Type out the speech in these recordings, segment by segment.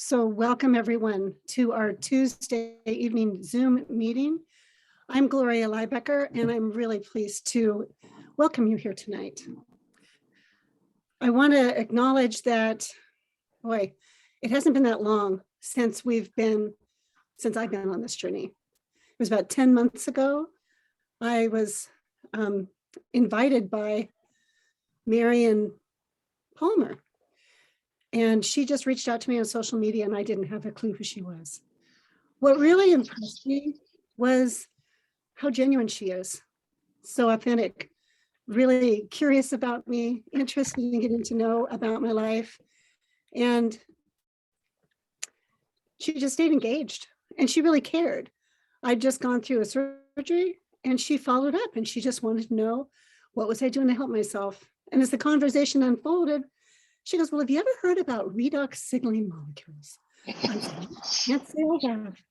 So welcome everyone to our Tuesday evening Zoom meeting. I'm Gloria Lybecker, and I'm really pleased to welcome you here tonight. I want to acknowledge that, boy, it hasn't been that long since I've been on this journey. It was about 10 months ago. I was invited by Marion Palmer, and she just reached out to me on social media, and I didn't have a clue who she was. What really impressed me was how genuine she is. So authentic, really curious about me, interested in getting to know about my life. And she just stayed engaged, and she really cared. I'd just gone through a surgery, and she followed up, and she just wanted to know, what was I doing to help myself? And as the conversation unfolded, she goes, well, have you ever heard about redox signaling molecules? I said, can't say I have.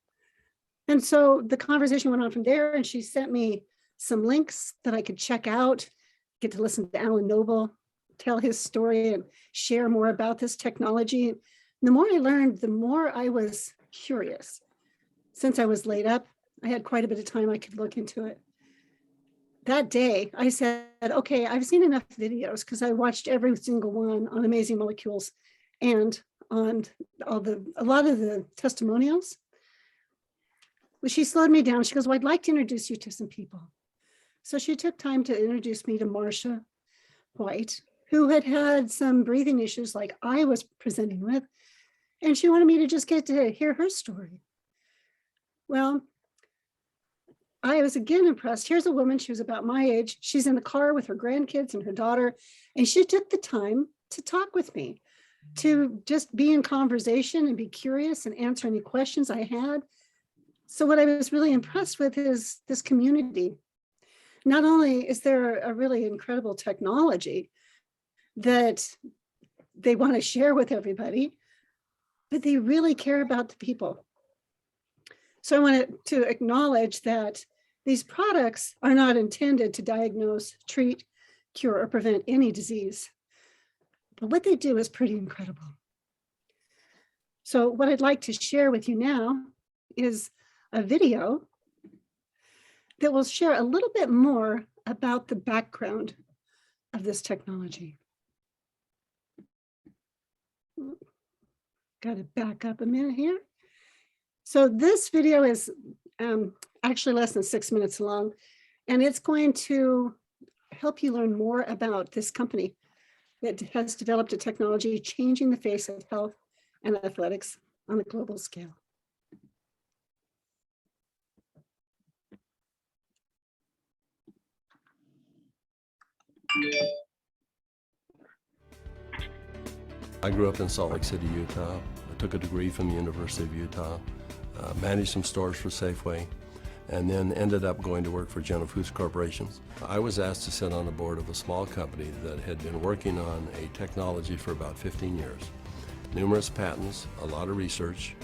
And so the conversation went on from there, and she sent me some links that I could check out, get to listen to Alan Noble tell his story and share more about this technology. And the more I learned, the more I was curious. Since I was laid up, I had quite a bit of time I could look into it. That day, I said, okay, I've seen enough videos because I watched every single one on Amazing Molecules and on a lot of the testimonials. Well, she slowed me down. She goes, well, I'd like to introduce you to some people. So she took time to introduce me to Marcia White, who had had some breathing issues like I was presenting with. And she wanted me to just get to hear her story. Well, I was again impressed. Here's a woman, she was about my age. She's in the car with her grandkids and her daughter, and she took the time to talk with me, to just be in conversation and be curious and answer any questions I had. So what I was really impressed with is this community. Not only is there a really incredible technology that they want to share with everybody, but they really care about the people. So I wanted to acknowledge that these products are not intended to diagnose, treat, cure, or prevent any disease. But what they do is pretty incredible. So what I'd like to share with you now is a video that will share a little bit more about the background of this technology. Got to back up a minute here. So this video is actually less than 6 minutes long, and it's going to help you learn more about this company that has developed a technology changing the face of health and athletics on a global scale. I grew up in Salt Lake City, Utah. I took a degree from the University of Utah. Managed some stores for Safeway, and then ended up going to work for General Foods Corporation. I was asked to sit on the board of a small company that had been working on a technology for about 15 years. Numerous patents, a lot of research,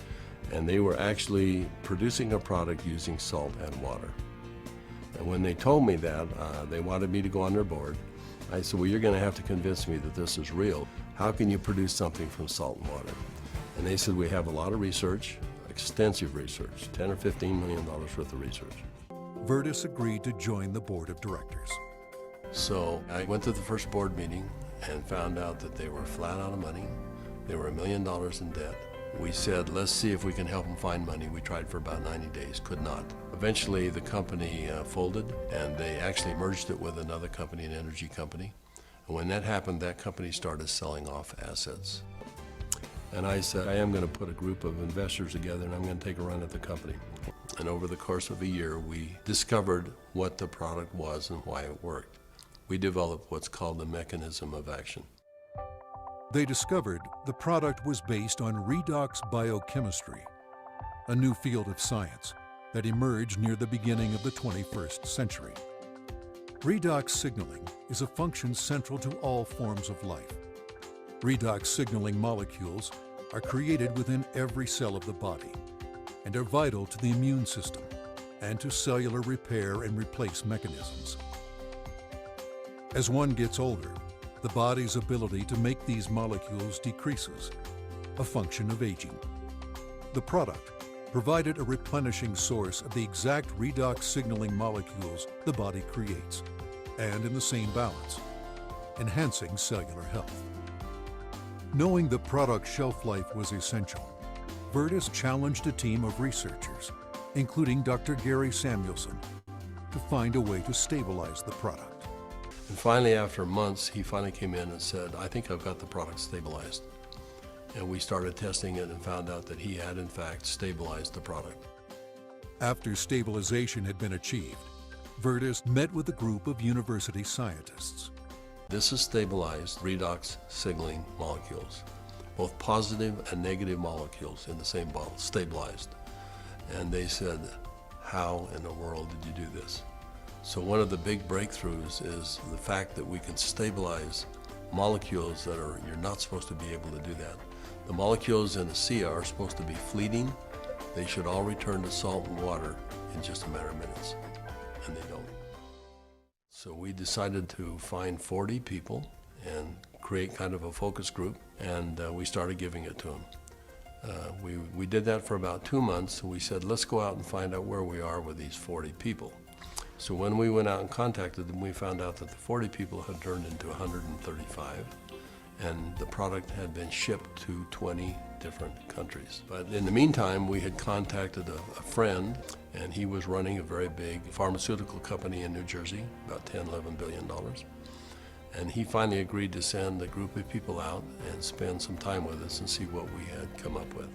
and they were actually producing a product using salt and water. And when they told me that, they wanted me to go on their board. I said, well, you're going to have to convince me that this is real. How can you produce something from salt and water? And they said, we have a lot of research, extensive research, $10 or $15 million worth of research. Virtus agreed to join the board of directors. So I went to the first board meeting and found out that they were flat out of money. They were $1 million in debt. We said, let's see if we can help them find money. We tried for about 90 days, could not. Eventually the company folded, and they actually merged it with another company, an energy company. And when that happened, that company started selling off assets. And I said, I am going to put a group of investors together, and I'm going to take a run at the company. And over the course of a year, we discovered what the product was and why it worked. We developed what's called the mechanism of action. They discovered the product was based on redox biochemistry, a new field of science that emerged near the beginning of the 21st century. Redox signaling is a function central to all forms of life. Redox signaling molecules are created within every cell of the body and are vital to the immune system and to cellular repair and replace mechanisms. As one gets older, the body's ability to make these molecules decreases, a function of aging. The product provided a replenishing source of the exact redox signaling molecules the body creates, and in the same balance, enhancing cellular health. Knowing the product's shelf life was essential, Virtus challenged a team of researchers, including Dr. Gary Samuelson, to find a way to stabilize the product. And finally, after months, he finally came in and said, I think I've got the product stabilized. And we started testing it and found out that he had, in fact, stabilized the product. After stabilization had been achieved, Virtus met with a group of university scientists. This is stabilized redox signaling molecules, both positive and negative molecules in the same bottle, stabilized. And they said, how in the world did you do this? So one of the big breakthroughs is the fact that we can stabilize molecules that you're not supposed to be able to do that. The molecules in the Crea are supposed to be fleeting. They should all return to salt and water in just a matter of minutes, and they don't. So we decided to find 40 people and create kind of a focus group, and we started giving it to them. We did that for about 2 months, and we said, let's go out and find out where we are with these 40 people. So when we went out and contacted them, we found out that the 40 people had turned into 135, and the product had been shipped to 20 different countries. But in the meantime, we had contacted a friend, and he was running a very big pharmaceutical company in New Jersey, about $10–11 billion. And he finally agreed to send a group of people out and spend some time with us and see what we had come up with.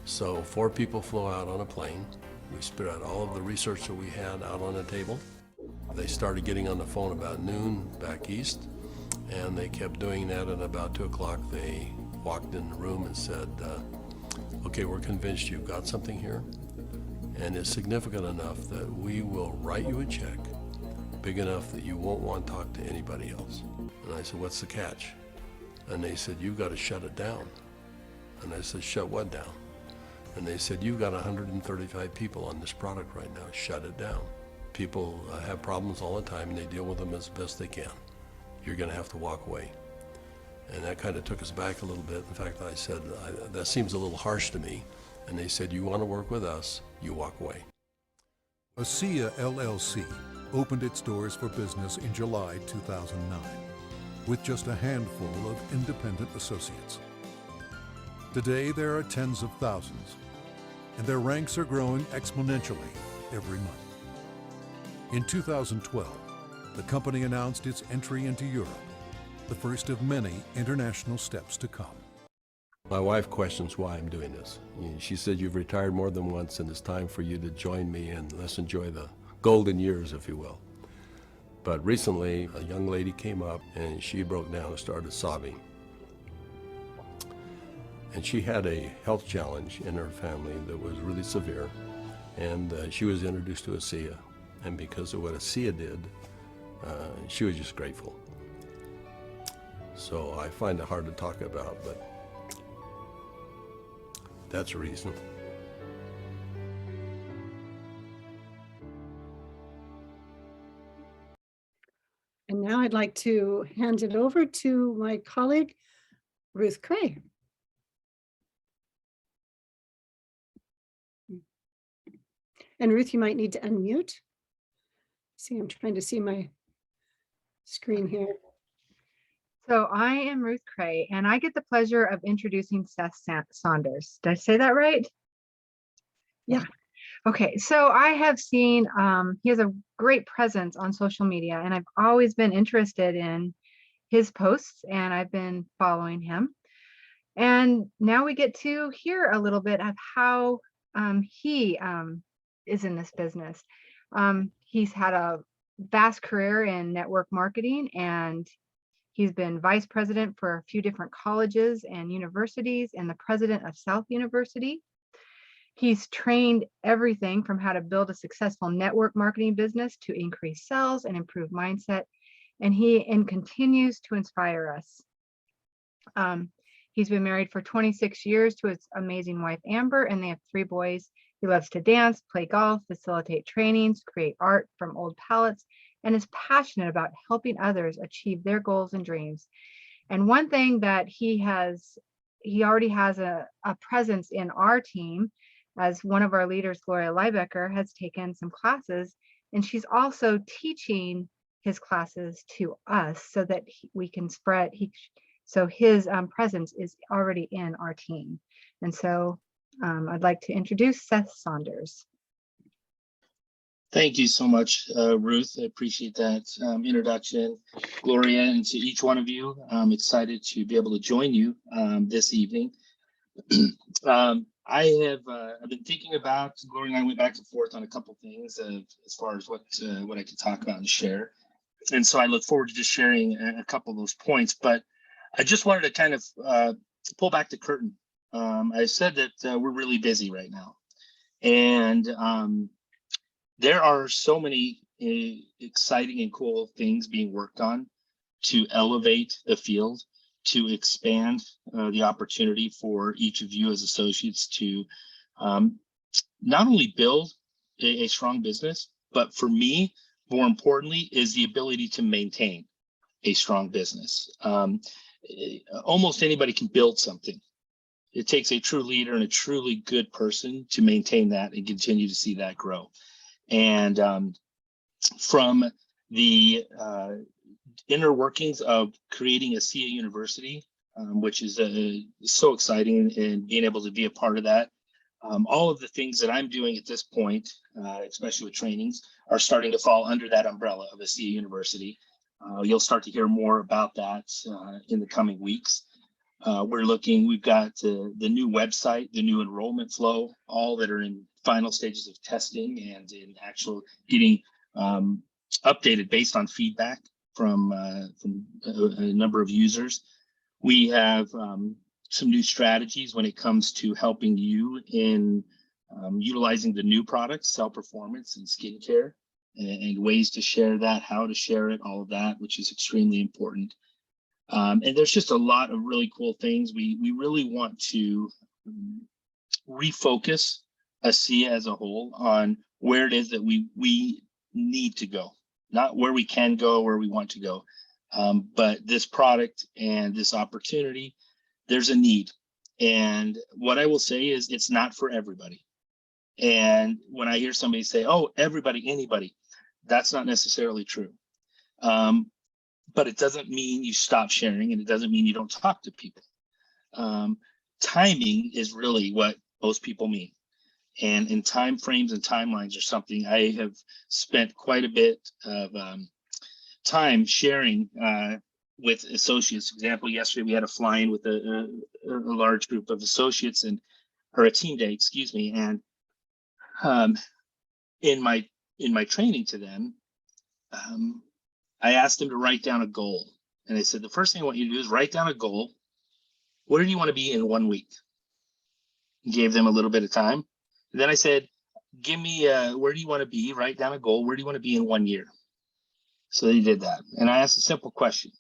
So 4 people flew out on a plane. We spread out all of the research that we had out on a table. They started getting on the phone about noon back east, and they kept doing that, and about 2 o'clock they walked in the room and said, okay, we're convinced you've got something here, and it's significant enough that we will write you a check big enough that you won't want to talk to anybody else. And I said, what's the catch? And they said, you've got to shut it down. And I said, shut what down? And they said, you've got 135 people on this product right now, shut it down. People have problems all the time, and they deal with them as best they can. You're going to have to walk away. And that kind of took us back a little bit. In fact, I said, that seems a little harsh to me. And they said, you want to work with us, you walk away. ASEA LLC opened its doors for business in July 2009, with just a handful of independent associates. Today, there are tens of thousands, and their ranks are growing exponentially every month. In 2012, the company announced its entry into Europe, the first of many international steps to come. My wife questions why I'm doing this. She said, you've retired more than once, and it's time for you to join me, and let's enjoy the golden years, if you will. But recently, a young lady came up, and she broke down and started sobbing. And she had a health challenge in her family that was really severe, and she was introduced to ASEA. And because of what ASEA did, she was just grateful. So I find it hard to talk about, but that's a reason. And now I'd like to hand it over to my colleague, Ruth Crea. And Ruth, you might need to unmute. See, I'm trying to see my screen here. So I am Ruth Crea, and I get the pleasure of introducing Seth Saunders. Did I say that right? Yeah. Okay, so I have seen, he has a great presence on social media, and I've always been interested in his posts, and I've been following him. And now we get to hear a little bit of how he is in this business. He's had a vast career in network marketing, and he's been vice president for a few different colleges and universities and the president of South University. He's trained everything from how to build a successful network marketing business to increase sales and improve mindset. And he continues to inspire us. He's been married for 26 years to his amazing wife, Amber, and they have 3 boys. He loves to dance, play golf, facilitate trainings, create art from old pallets, and is passionate about helping others achieve their goals and dreams. And one thing that he has he already has a presence in our team, as one of our leaders, Gloria Lybecker, has taken some classes, and she's also teaching his classes to us so that we can spread. So his presence is already in our team. And so I'd like to introduce Seth Saunders. Thank you so much, Ruth. I appreciate that introduction, Gloria, and to each one of you. I'm excited to be able to join you this evening. I've been thinking about, Gloria and I went back and forth on a couple things as far as what I could talk about and share. And so I look forward to just sharing a couple of those points, but I just wanted to kind of pull back the curtain. I said that we're really busy right now, and there are so many exciting and cool things being worked on to elevate the field, to expand the opportunity for each of you as associates to not only build a strong business, but for me, more importantly, is the ability to maintain a strong business. Almost anybody can build something. It takes a true leader and a truly good person to maintain that and continue to see that grow. And from the inner workings of creating a Crea University, which is so exciting, and being able to be a part of that. All of the things that I'm doing at this point, especially with trainings, are starting to fall under that umbrella of a Crea University. You'll start to hear more about that in the coming weeks. We've got the new website, the new enrollment flow, all that are in final stages of testing and in actual getting updated based on feedback from a number of users. We have some new strategies when it comes to helping you in utilizing the new products, cell performance and skincare, and ways to share that, how to share it, all of that, which is extremely important. And there's just a lot of really cool things. We really want to refocus ASEA as a whole on where it is that we need to go, not where we can go, where we want to go. But this product and this opportunity, there's a need. And what I will say is it's not for everybody. And when I hear somebody say, oh, everybody, anybody, that's not necessarily true. But it doesn't mean you stop sharing, and it doesn't mean you don't talk to people. Timing is really what most people mean. And time frames and timelines are something I have spent quite a bit of time sharing with associates. For example, yesterday we had a fly-in with a large group of associates, or a team day, excuse me. And in my training to them, I asked them to write down a goal. And I said, the first thing I want you to do is write down a goal. Where do you want to be in 1 week? Gave them a little bit of time. And then I said, give me where do you want to be? Write down a goal. Where do you want to be in 1 year? So they did that. And I asked a simple question.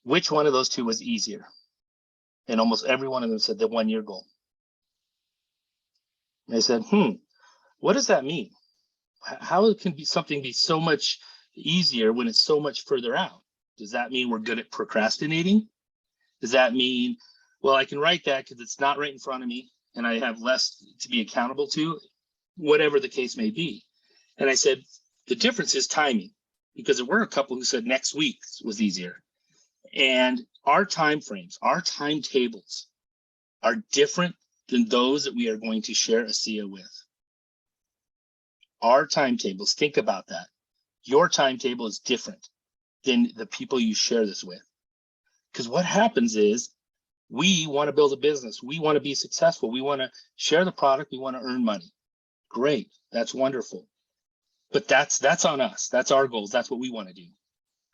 Which one of those two was easier? And almost every one of them said the 1 year goal. And I said, what does that mean? How can something be so much easier when it's so much further out? Does that mean we're good at procrastinating? Does that mean, well, I can write that because it's not right in front of me and I have less to be accountable to, whatever the case may be. And I said, the difference is timing, because there were a couple who said next week was easier. And our time frames, our timetables are different than those that we are going to share ASEA with. Our timetables, think about that. Your timetable is different than the people you share this with. Because what happens is we want to build a business. We want to be successful. We want to share the product. We want to earn money. Great. That's wonderful. But that's on us. That's our goals. That's what we want to do.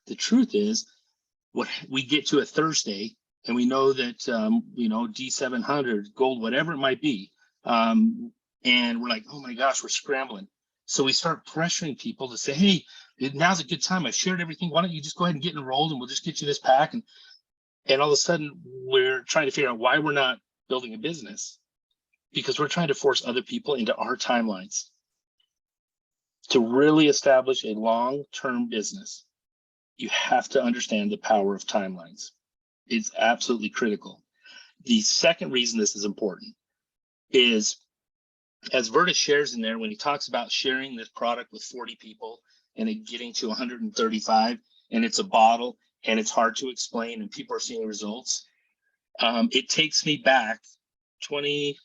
The truth is, what we get to a Thursday and we know that, D700, gold, whatever it might be. And we're like, oh my gosh, we're scrambling. So we start pressuring people to say, hey, now's a good time. I've shared everything. Why don't you just go ahead and get enrolled and we'll just get you this pack. And all of a sudden we're trying to figure out why we're not building a business, because we're trying to force other people into our timelines. To really establish a long-term business, you have to understand the power of timelines. It's absolutely critical. The second reason this is important is, as Vertus shares in there, when he talks about sharing this product with 40 people and it getting to 135, and it's a bottle and it's hard to explain and people are seeing results, it takes me back 20,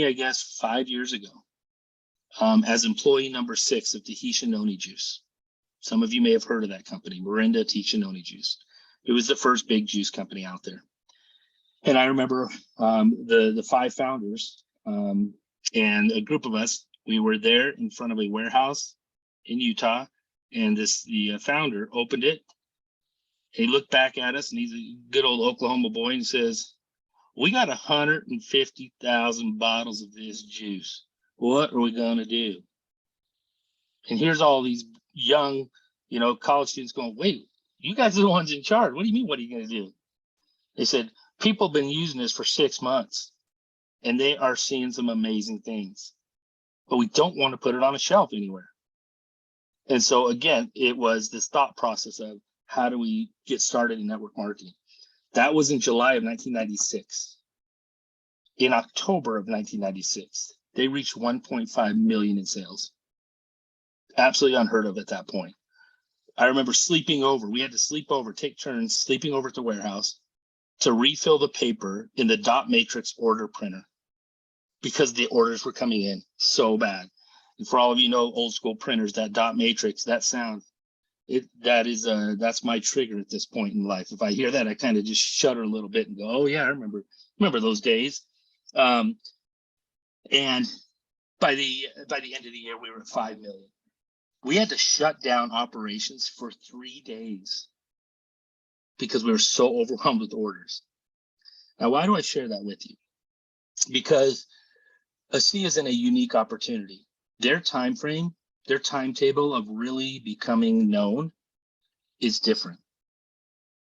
I guess, 5 years ago, as employee number 6 of Tahitian Noni Juice. Some of you may have heard of that company, Morinda Tahitian Noni Juice. It was the first big juice company out there. And I remember the 5 founders and a group of us, we were there in front of a warehouse in Utah, and the founder opened it. He looked back at us, and he's a good old Oklahoma boy, and says, "We got 150,000 bottles of this juice. What are we going to do?" And here's all these young, college students going, "Wait, you guys are the ones in charge. What do you mean, what are you going to do?" They said, "People have been using this for 6 months, and they are seeing some amazing things, but we don't want to put it on a shelf anywhere." And so again, it was this thought process of, how do we get started in network marketing? That was in July of 1996. In October of 1996, they reached 1.5 million in sales. Absolutely unheard of at that point. I remember sleeping over. We had to sleep over, take turns sleeping over at the warehouse to refill the paper in the dot matrix order printer because the orders were coming in so bad. And for all of you know, old school printers, that dot matrix, that sound, that's my trigger at this point in life. If I hear that, I kind of just shudder a little bit and go, "Oh yeah, I remember those days." And by the end of the year, we were at 5 million. We had to shut down operations for 3 days because we were so overwhelmed with orders. Now, why do I share that with you? Because ASEA is in a unique opportunity. Their time frame, their timetable of really becoming known is different.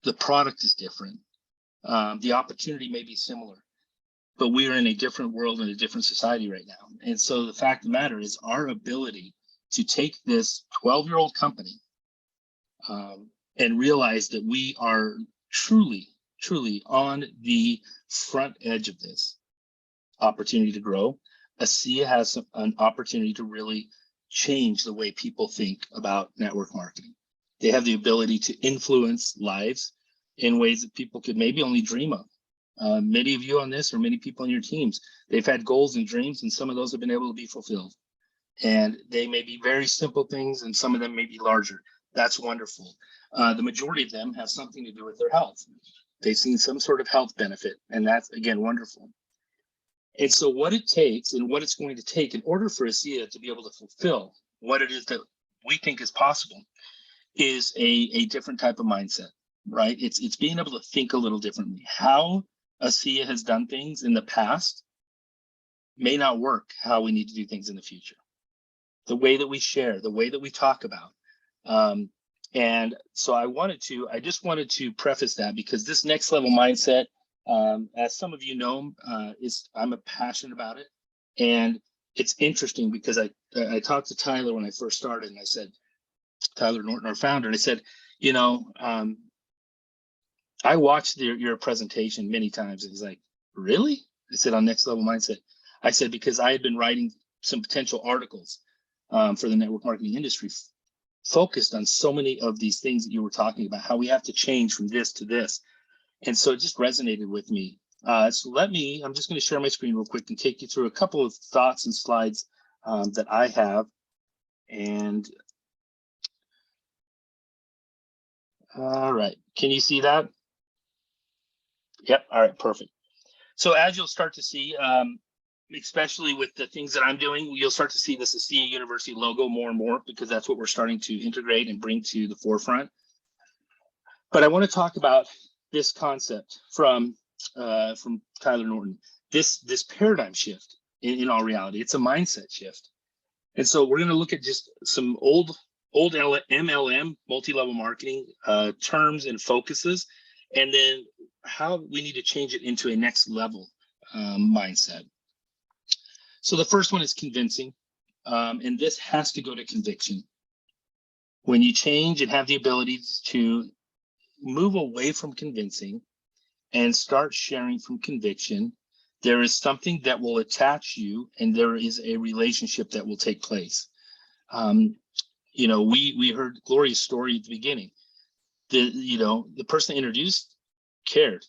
The product is different. The opportunity may be similar, but we are in a different world and a different society right now. And so the fact of the matter is, our ability to take this 12-year-old company and realize that we are truly on the front edge of this opportunity to grow. ASEA has an opportunity to really change the way people think about network marketing. They have the ability to influence lives in ways that people could maybe only dream of. Many of you on this, or many people on your teams, they've had goals and dreams, and some of those have been able to be fulfilled. And they may be very simple things, and some of them may be larger. That's wonderful. The majority of them have something to do with their health. They've seen some sort of health benefit, and that's, again, wonderful. And so what it takes and what it's going to take in order for ASEA to be able to fulfill what it is that we think is possible is a different type of mindset, right? It's being able to think a little differently. How ASEA has done things in the past may not work how we need to do things in the future. The way that we share, the way that we talk about. And so I just wanted to preface that, because this next level mindset, as some of you know, I'm passionate about it. And it's interesting because I talked to Tyler when I first started, and I said, Tyler Norton, our founder, and I said, I watched your presentation many times. And he's like, "Really?" I said, "On next level mindset." I said, because I had been writing some potential articles for the network marketing industry focused on so many of these things that you were talking about, how we have to change from this to this. And so it just resonated with me. I'm just going to share my screen real quick and take you through a couple of thoughts and slides that I have. And all right, can you see that? Yep, all right, perfect. So as you'll start to see, especially with the things that I'm doing, you'll start to see this ASEA University logo more and more, because that's what we're starting to integrate and bring to the forefront. But I want to talk about this concept from Tyler Norton, this paradigm shift in all reality. It's a mindset shift. And so we're going to look at just some old MLM, multi-level marketing terms and focuses, and then how we need to change it into a next level mindset. So the first one is convincing, and this has to go to conviction. When you change and have the ability to move away from convincing and start sharing from conviction, there is something that will attach you, and there is a relationship that will take place. We heard Gloria's story at the beginning. The person introduced cared,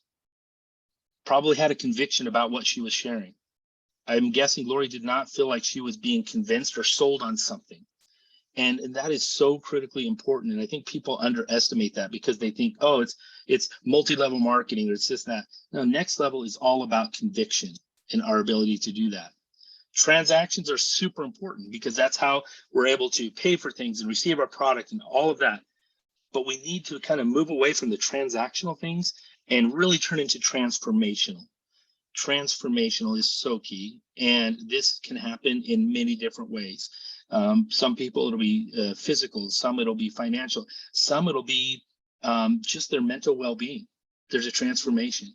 probably had a conviction about what she was sharing. I'm guessing Gloria did not feel like she was being convinced or sold on something. And that is so critically important. And I think people underestimate that because they think, oh, it's multi-level marketing or it's this, that. No, next level is all about conviction and our ability to do that. Transactions are super important because that's how we're able to pay for things and receive our product and all of that. But we need to kind of move away from the transactional things and really turn into transformational. Transformational is so key. And this can happen in many different ways. Some people it'll be physical, some it'll be financial, some it'll be just their mental well-being. There's a transformation.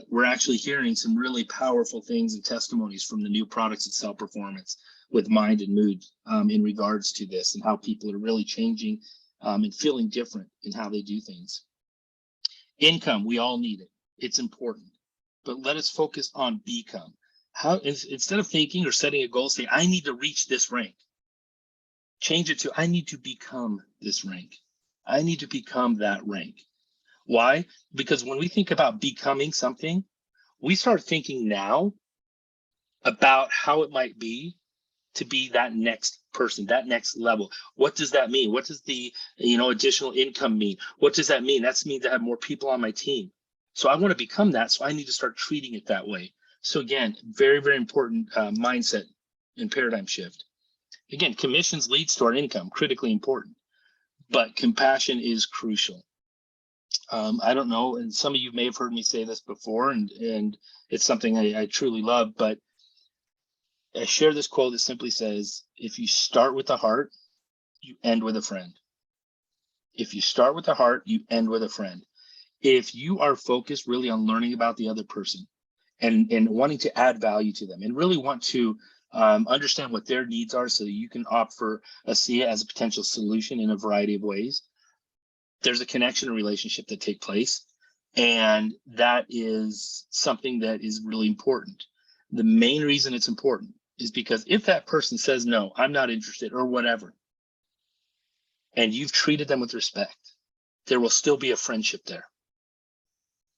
We're actually hearing some really powerful things and testimonies from the new products at Cell Performance with mind and mood in regards to this and how people are really changing and feeling different in how they do things. Income, we all need it. It's important. But let us focus on become. How instead of thinking or setting a goal, say, I need to reach this rank. Change it to, I need to become this rank. I need to become that rank. Why? Because when we think about becoming something, we start thinking now about how it might be to be that next person, that next level. What does that mean? What does the additional income mean? What does that mean? That means I have more people on my team. So I want to become that. So I need to start treating it that way. So again, very, very important mindset and paradigm shift. Again, commissions leads to our income, critically important, but compassion is crucial. I don't know, and some of you may have heard me say this before, and it's something I truly love, but I share this quote that simply says, if you start with the heart, you end with a friend. If you start with the heart, you end with a friend. If you are focused really on learning about the other person and wanting to add value to them and really want to understand what their needs are so that you can offer a Crea as a potential solution in a variety of ways, there's a connection and relationship that take place. And that is something that is really important. The main reason it's important is because if that person says, no, I'm not interested or whatever, and you've treated them with respect, there will still be a friendship there.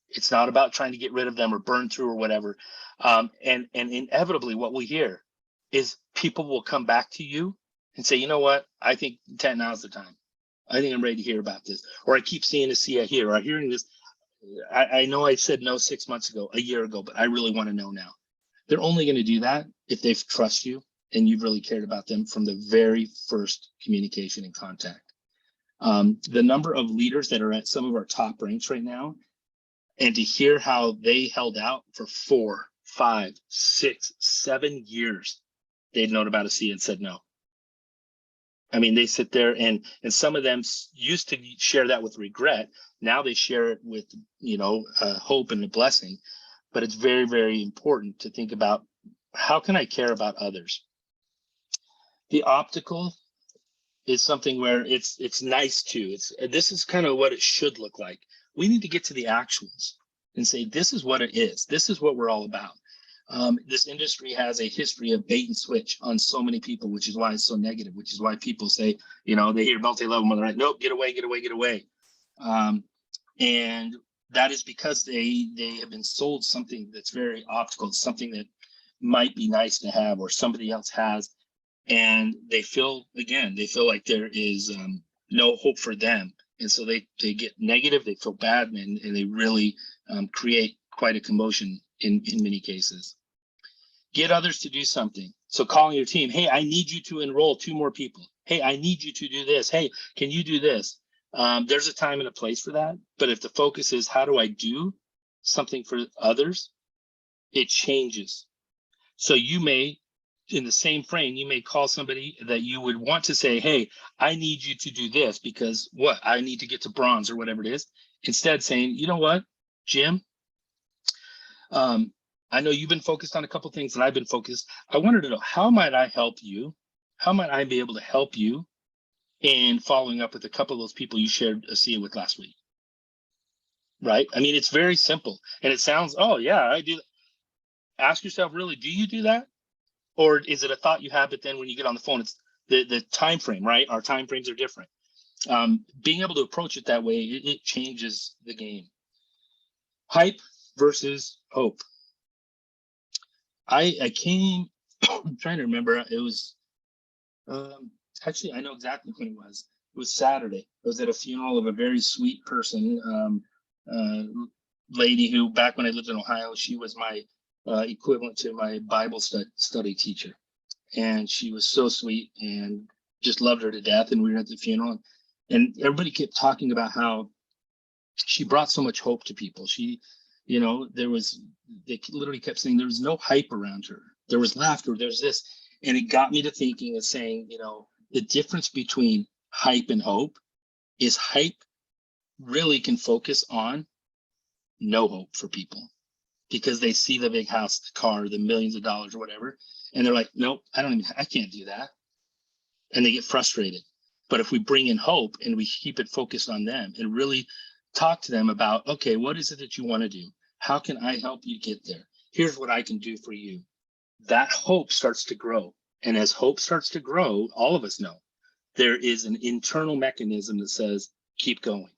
It's not about trying to get rid of them or burn through or whatever. And inevitably what we hear is people will come back to you and say, you know what, I think now's the time. I think I'm ready to hear about this. Or I keep seeing a Cea here, or I'm hearing this. I know I said no 6 months ago, a year ago, but I really want to know now. They're only going to do that if they trust you and you've really cared about them from the very first communication and contact. The number of leaders that are at some of our top ranks right now, and to hear how they held out for 4, 5, 6, 7 years, they'd known about a Cea and said no. I mean, they sit there and some of them used to share that with regret. Now they share it with, hope and a blessing. But it's very, very important to think about, how can I care about others? The optical is something where it's nice to. This is kind of what it should look like. We need to get to the actuals and say, this is what it is. This is what we're all about. This industry has a history of bait and switch on so many people, which is why it's so negative, which is why people say, they hear multi-level, they're like, nope, get away, get away, get away. And that is because they have been sold something that's very optical, something that might be nice to have or somebody else has. And they feel like there is no hope for them. And so they get negative, they feel bad, and they really create quite a commotion in many cases. Get others to do something. So calling your team, hey, I need you to enroll 2 more people. Hey, I need you to do this. Hey, can you do this? There's a time and a place for that. But if the focus is how do I do something for others, it changes. So you may, in the same frame, you may call somebody that you would want to say, hey, I need you to do this because I need to get to bronze or whatever it is. Instead saying, you know what, Jim, I know you've been focused on a couple things and I've been focused. I wanted to know, how might I help you? How might I be able to help you in following up with a couple of those people you shared a Cea with last week? right? I mean, it's very simple, and it sounds, oh yeah, I do. Ask yourself, really, do you do that? Or is it a thought you have, but then when you get on the phone, it's the time frame, right? Our time frames are different. Being able to approach it that way, it changes the game. Hype versus hope. I came, I'm trying to remember, it was, actually, I know exactly when it was. It was Saturday. I was at a funeral of a very sweet person, lady who, back when I lived in Ohio, she was my equivalent to my Bible study teacher. And she was so sweet and just loved her to death. And we were at the funeral, and everybody kept talking about how she brought so much hope to people. She, you know, they literally kept saying there was no hype around her. There was laughter, there's this. And it got me to thinking and saying, you know, the difference between hype and hope is hype really can focus on no hope for people, because they see the big house, the car, the millions of dollars or whatever. And they're like, nope, I can't do that. And they get frustrated. But if we bring in hope and we keep it focused on them and really talk to them about, okay, what is it that you want to do? How can I help you get there? Here's what I can do for you. That hope starts to grow. And as hope starts to grow, all of us know there is an internal mechanism that says, keep going,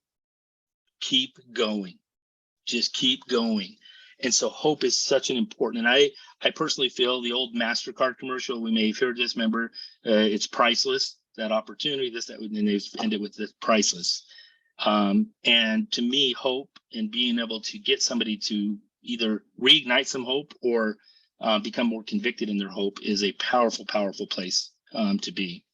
just keep going. And so hope is such an important, and I personally feel the old MasterCard commercial, we may have heard this, remember, it's priceless, that opportunity, and they've ended with this priceless. And to me, hope and being able to get somebody to either reignite some hope or become more convicted in their hope is a powerful, powerful place to be.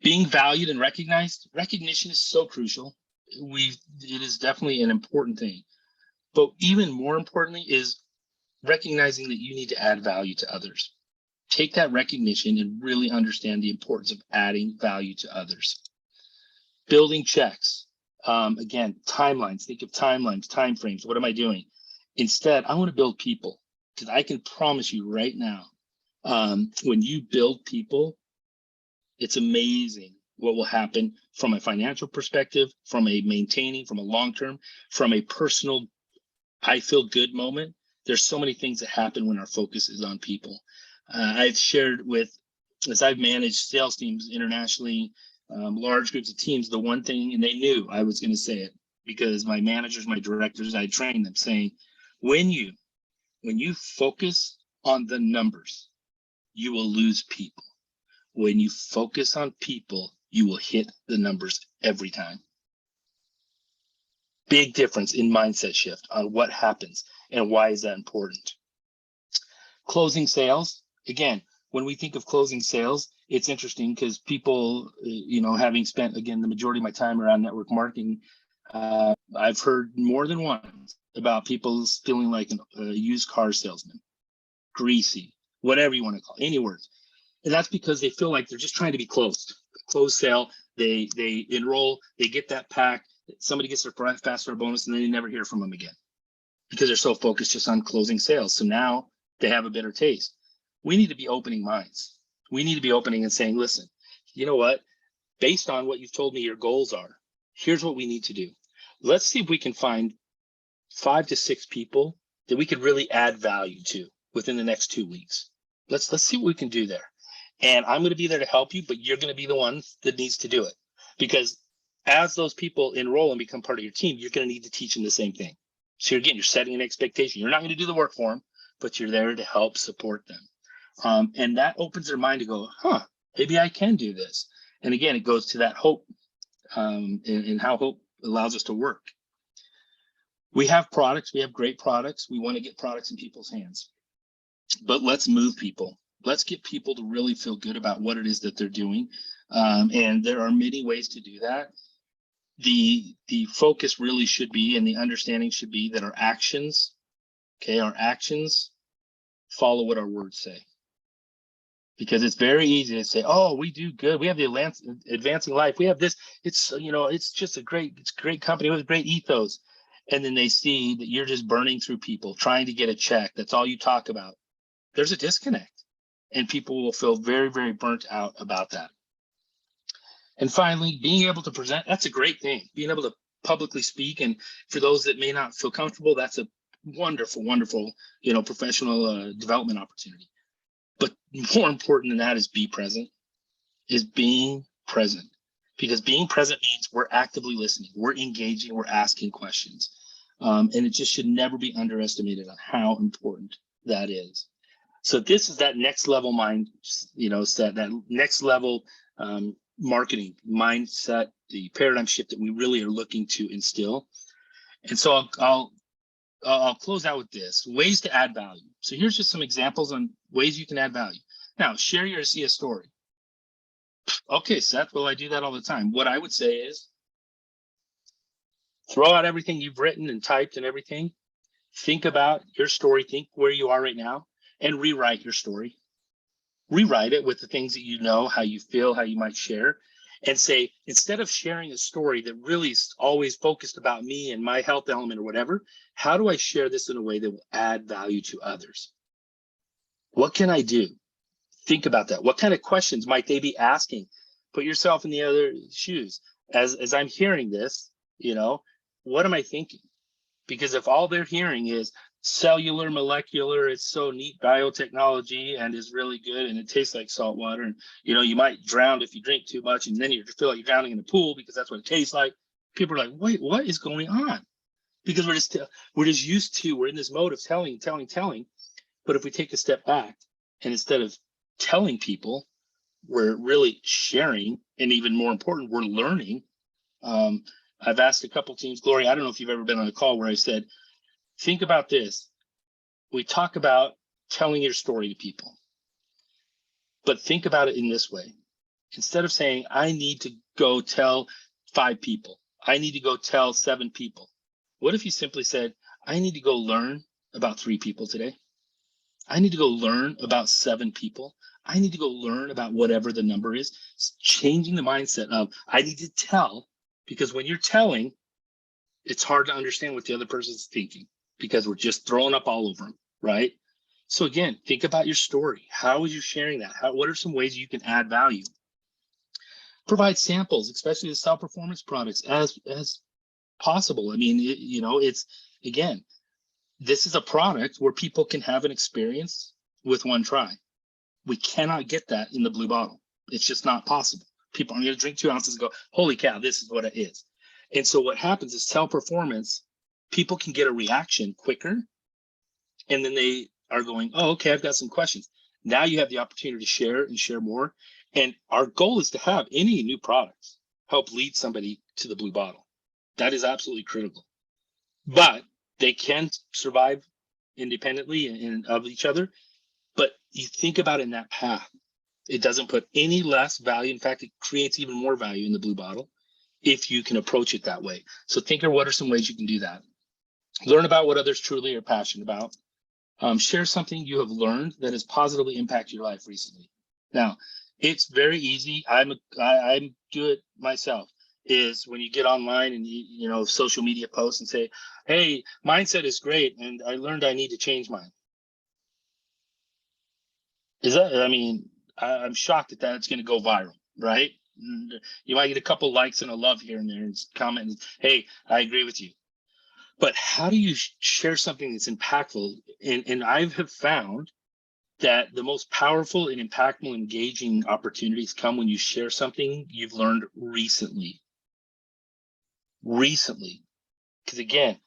Being valued and recognized, recognition is so crucial. It is definitely an important thing. But even more importantly is recognizing that you need to add value to others. Take that recognition and really understand the importance of adding value to others. Building checks. Again, timelines. Think of timelines, time frames. What am I doing? Instead, I want to build people, because I can promise you right now, when you build people, it's amazing what will happen from a financial perspective, from a maintaining, from a long-term, from a personal I feel good moment. There's so many things that happen when our focus is on people. I've shared as I've managed sales teams internationally, large groups of teams, the one thing, and they knew I was going to say it because my managers, my directors, I trained them saying, when you focus on the numbers, you will lose people. When you focus on people, you will hit the numbers every time. Big difference in mindset shift on what happens and why is that important. Closing sales. Again, when we think of closing sales, it's interesting because people, having spent, again, the majority of my time around network marketing, I've heard more than once about people feeling like a used car salesman, greasy, whatever you want to call it, any words. And that's because they feel like they're just trying to be closed. Closed sale, they enroll, they get that pack, somebody gets their fast start bonus, and then you never hear from them again because they're so focused just on closing sales. So now they have a bitter taste. We need to be opening minds. We need to be opening and saying, listen, you know what? Based on what you've told me your goals are, here's what we need to do. Let's see if we can find 5 to 6 people that we could really add value to within the next 2 weeks. Let's see what we can do there. And I'm going to be there to help you, but you're going to be the one that needs to do it. Because as those people enroll and become part of your team, you're going to need to teach them the same thing. So again, you're setting an expectation. You're not going to do the work for them, but you're there to help support them. And that opens their mind to go, maybe I can do this. And again, it goes to that hope and how hope allows us to work. We have products. We have great products. We want to get products in people's hands. But let's move people. Let's get people to really feel good about what it is that they're doing. And there are many ways to do that. The focus really should be, and the understanding should be that our actions follow what our words say. Because it's very easy to say, oh, we do good. We have the advancing life. We have this. It's just a great company with a great ethos. And then they see that you're just burning through people, trying to get a check. That's all you talk about. There's a disconnect. And people will feel very, very burnt out about that. And finally, being able to present, that's a great thing. Being able to publicly speak. And for those that may not feel comfortable, that's a wonderful, wonderful, professional development opportunity. But more important than that is be present, is being present. Because being present means we're actively listening, we're engaging, we're asking questions. And it just should never be underestimated on how important that is. So this is that next level mind, set, that next level marketing mindset, the paradigm shift that we really are looking to instill. And so I'll close out with this: ways to add value. So here's just some examples on ways you can add value. Now, share your SEA story. Okay, Seth, well, I do that all the time. What I would say is throw out everything you've written and typed and everything. Think about your story. Think where you are right now and rewrite your story. Rewrite it with the things that you know, how you feel, how you might share, and say, instead of sharing a story that really is always focused about me and my health element or whatever, how do I share this in a way that will add value to others? What can I do? Think about that. What kind of questions might they be asking? Put yourself in the other shoes. As I'm hearing this, what am I thinking? Because if all they're hearing is cellular, molecular, it's so neat biotechnology and is really good and it tastes like salt water, and you might drown if you drink too much, and then you feel like you're drowning in a pool because that's what it tastes like. People are like, wait, what is going on? Because we're just used to, we're in this mode of telling. But if we take a step back and instead of telling people, we're really sharing, and even more important, we're learning. I've asked a couple teams, Gloria, I don't know if you've ever been on a call where I said, think about this. We talk about telling your story to people, but think about it in this way. Instead of saying, I need to go tell 5 people, I need to go tell 7 people. What if you simply said, I need to go learn about 3 people today? I need to go learn about 7 people. I need to go learn about whatever the number is. It's changing the mindset of, I need to tell, because when you're telling, it's hard to understand what the other person's thinking because we're just throwing up all over them, right? So again, think about your story. How is you sharing that? What are some ways you can add value? Provide samples, especially the self-performance products, as possible. I mean, it's, again, this is a product where people can have an experience with one try. We cannot get that in the blue bottle. It's just not possible. People aren't going to drink 2 ounces and go, holy cow, this is what it is. And so what happens is self-performance, people can get a reaction quicker. And then they are going, oh, okay, I've got some questions. Now you have the opportunity to share and share more. And our goal is to have any new products help lead somebody to the blue bottle. That is absolutely critical. But they can survive independently and of each other. But you think about it in that path. It doesn't put any less value. In fact, it creates even more value in the blue bottle if you can approach it that way. So think of what are some ways you can do that. Learn about what others truly are passionate about. Share something you have learned that has positively impacted your life recently. Now, it's very easy. I do it myself. Is when you get online and social media posts and say, hey, mindset is great and I learned I need to change mine. I'm shocked that that's going to go viral, right? You might get a couple likes and a love here and there and comment and, hey, I agree with you. But how do you share something that's impactful? And I have found that the most powerful and impactful, engaging opportunities come when you share something you've learned recently. Because again,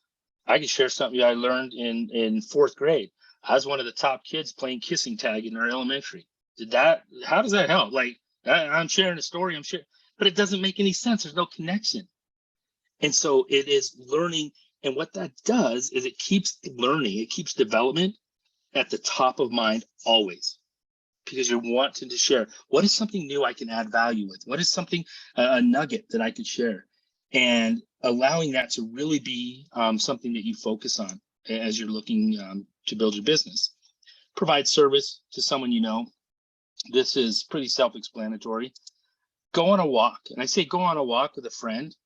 I can share something I learned in 4th grade. I was one of the top kids playing kissing tag in our elementary. How does that help? Like, I'm sharing a story, but it doesn't make any sense. There's no connection. And so it is learning. And what that does is it keeps learning, it keeps development at the top of mind always, because you're wanting to share. What is something new I can add value with? What is something, a nugget that I could share? And allowing that to really be something that you focus on as you're looking to build your business. Provide service to someone you know. This is pretty self-explanatory. Go on a walk. And I say go on a walk with a friend.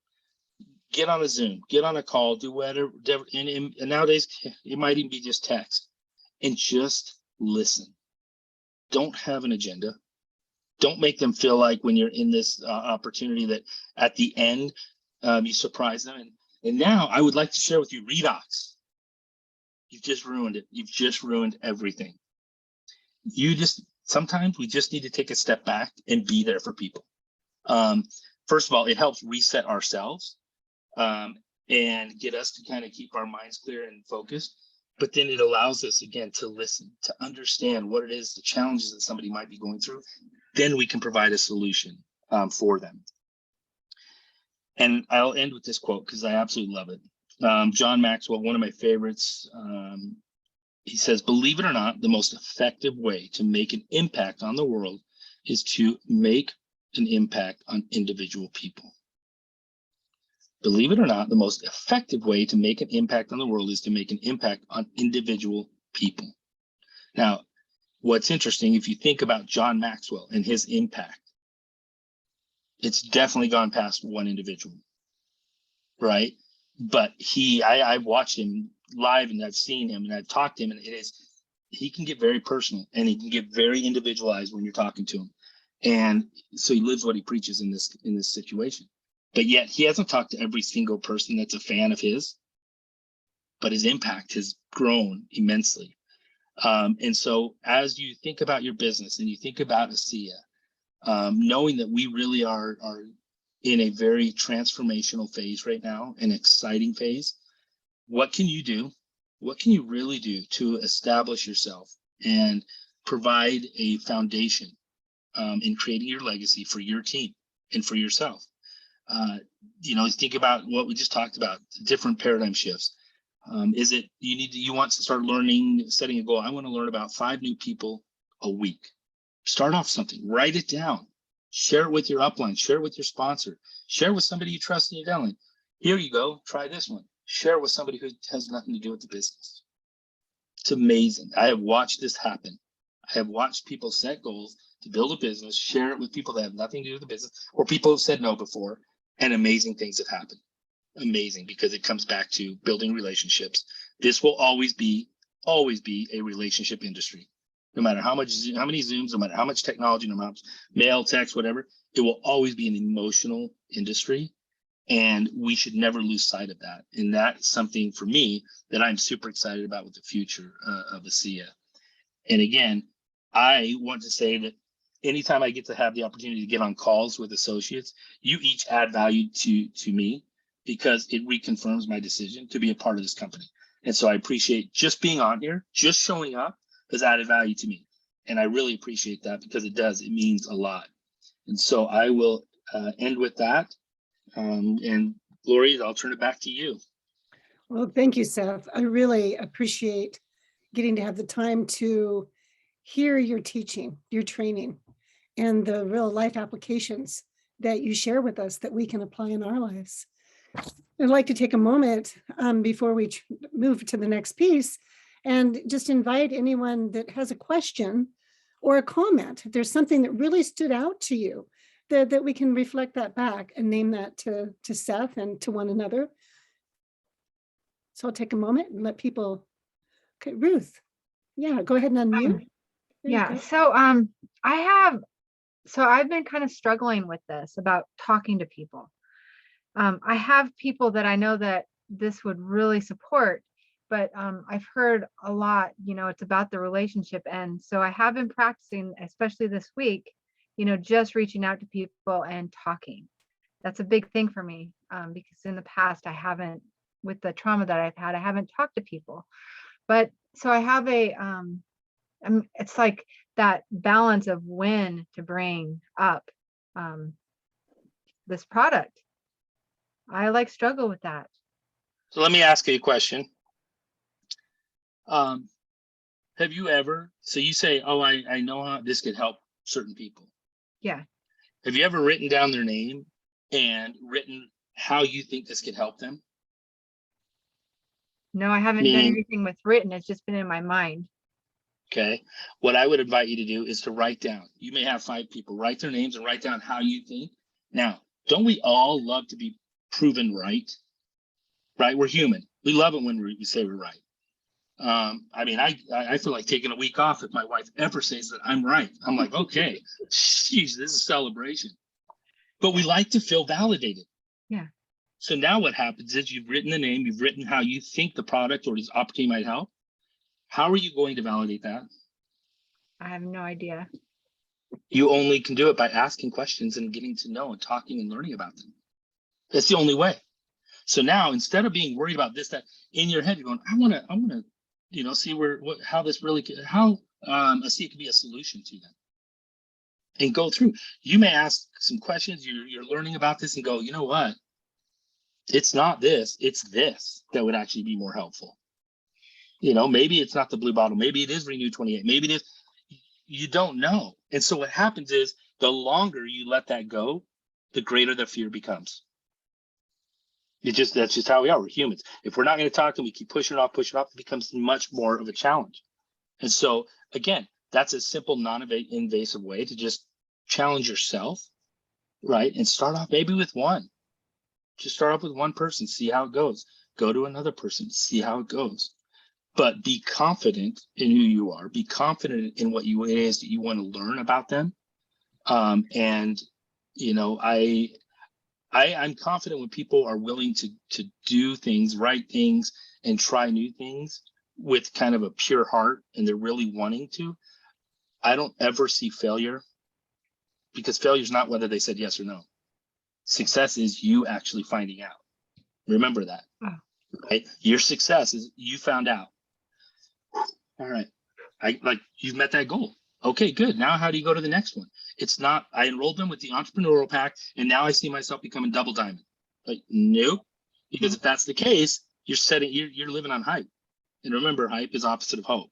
Get on a Zoom, get on a call, do whatever. And nowadays, it might even be just text. And just listen. Don't have an agenda. Don't make them feel like when you're in this opportunity that at the end, you surprise them. And And now I would like to share with you redox. You've just ruined it. You've just ruined everything. Sometimes we just need to take a step back and be there for people. First of all, it helps reset ourselves and get us to kind of keep our minds clear and focused. But then it allows us, again, to listen, to understand what it is, the challenges that somebody might be going through. Then we can provide a solution for them. And I'll end with this quote because I absolutely love it. John Maxwell, one of my favorites, he says, believe it or not, the most effective way to make an impact on the world is to make an impact on individual people. Believe it or not, the most effective way to make an impact on the world is to make an impact on individual people. Now, what's interesting, if you think about John Maxwell and his impact, it's definitely gone past one individual, right? But I've watched him live and I've seen him and I've talked to him, and he can get very personal and he can get very individualized when you're talking to him. And so he lives what he preaches in this situation. But yet he hasn't talked to every single person that's a fan of his, but his impact has grown immensely. And so as you think about your business and you think about ASEA, knowing that we really are in a very transformational phase right now, an exciting phase, what can you do? What can you really do to establish yourself and provide a foundation in creating your legacy for your team and for yourself? Think about what we just talked about, different paradigm shifts. Is it you want to start learning, setting a goal? I want to learn about 5 new people a week. Start off something, write it down, share it with your upline, share it with your sponsor, share it with somebody you trust in your downline. Here you go, try this one. Share it with somebody who has nothing to do with the business. It's amazing. I have watched this happen. I have watched people set goals to build a business, share it with people that have nothing to do with the business, or people who've said no before, and amazing things have happened. Amazing, because it comes back to building relationships. This will always be a relationship industry. No matter how many Zooms, no matter how much technology, no matter how much mail, text, whatever, it will always be an emotional industry. And we should never lose sight of that. And that's something for me that I'm super excited about with the future of ASEA. And again, I want to say that anytime I get to have the opportunity to get on calls with associates, you each add value to me, because it reconfirms my decision to be a part of this company. And so I appreciate just being on here, just showing up has added value to me. And I really appreciate that, because it means a lot. And so I will end with that. And Gloria, I'll turn it back to you. Well, thank you, Seth. I really appreciate getting to have the time to hear your teaching, your training, and the real life applications that you share with us that we can apply in our lives. I'd like to take a moment before we move to the next piece and just invite anyone that has a question or a comment. If there's something that really stood out to you, that we can reflect that back and name that to Seth and to one another. So I'll take a moment and let people. Okay, Ruth. Yeah, go ahead and unmute. Yeah, so I've been kind of struggling with this about talking to people. I have people that I know that this would really support, but I've heard a lot, it's about the relationship. And so I have been practicing, especially this week, just reaching out to people and talking. That's a big thing for me, because in the past I haven't, with the trauma that I've had, I haven't talked to people. But so I have it's like that balance of when to bring up this product. I struggle with that. So let me ask you a question. Have you ever, so you say, oh, I know how this could help certain people. Yeah. Have you ever written down their name and written how you think this could help them? No, I haven't done anything with written. It's just been in my mind. Okay. What I would invite you to do is to write down. You may have 5 people. Write their names and write down how you think. Now, don't we all love to be proven right? Right? We're human. We love it when we say we're right. I feel like taking a week off if my wife ever says that I'm right. I'm like, okay, geez, this is a celebration. But we like to feel validated. Yeah. So now what happens is you've written the name, you've written how you think the product or this opportunity might help. How are you going to validate that? I have no idea. You only can do it by asking questions and getting to know and talking and learning about them. That's the only way. So now, instead of being worried about this, that in your head, you're going, I want to, you know, see how this really, see it could be a solution to them. And go through. You may ask some questions. You're learning about this and go, you know what? It's not this. It's this that would actually be more helpful. You know, maybe it's not the blue bottle. Maybe it is Renew 28. Maybe it is. You don't know. And so what happens is the longer you let that go, the greater the fear becomes. That's just how we are. We're humans. If we're not going to talk and we keep pushing it off, it becomes much more of a challenge. And so again, that's a simple, non-invasive way to just challenge yourself, right? And start off maybe with one. Just start off with one person, see how it goes. Go to another person, see how it goes. But be confident in who you are. Be confident in what it is that you want to learn about them. And you know, I'm confident when people are willing to do things, write things, and try new things with kind of a pure heart, and they're really wanting to. I don't ever see failure, because failure is not whether they said yes or no. Success is you actually finding out. Remember that, right? Your success is you found out. All right, you've met that goal. Okay, good. Now how do you go to the next one? It's not, I enrolled them with the entrepreneurial pack and now I see myself becoming double diamond. Like, nope. Because if that's the case, you're living on hype. And remember, hype is opposite of hope.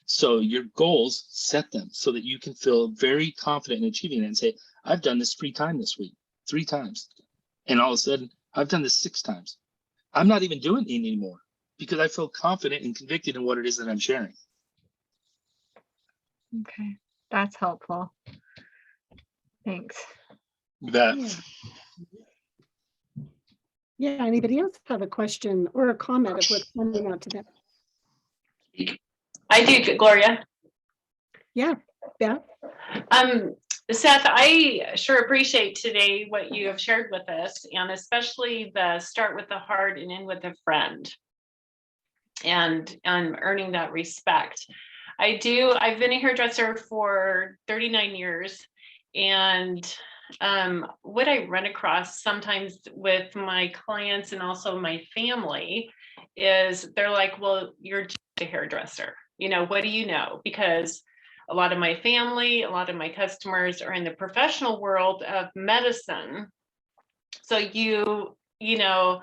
So your goals, set them so that you can feel very confident in achieving it and say, I've done this 3 times this week, 3 times. And all of a sudden, I've done this 6 times. I'm not even doing it anymore because I feel confident and convicted in what it is that I'm sharing. Okay, that's helpful. Thanks. Beth. Yeah, anybody else have a question or a comment of what's coming out to them? I do, Gloria. Yeah, Beth. Seth, I sure appreciate today what you have shared with us, and especially the start with the heart and end with a friend, and earning that respect. I've been a hairdresser for 39 years, and what I run across sometimes with my clients and also my family is they're like, well, you're just a hairdresser. You know, what do you know? Because a lot of my family, a lot of my customers are in the professional world of medicine. So you know,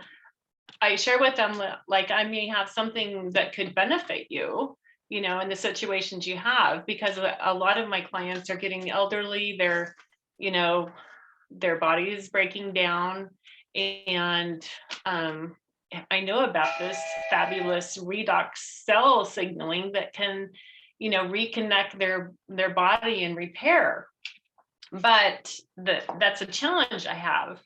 I share with them, like, I may have something that could benefit you, you know, in the situations you have, because a lot of my clients are getting elderly. They're, you know, their body is breaking down. And I know about this fabulous redox cell signaling that can, you know, reconnect their body and repair. But that's a challenge I have.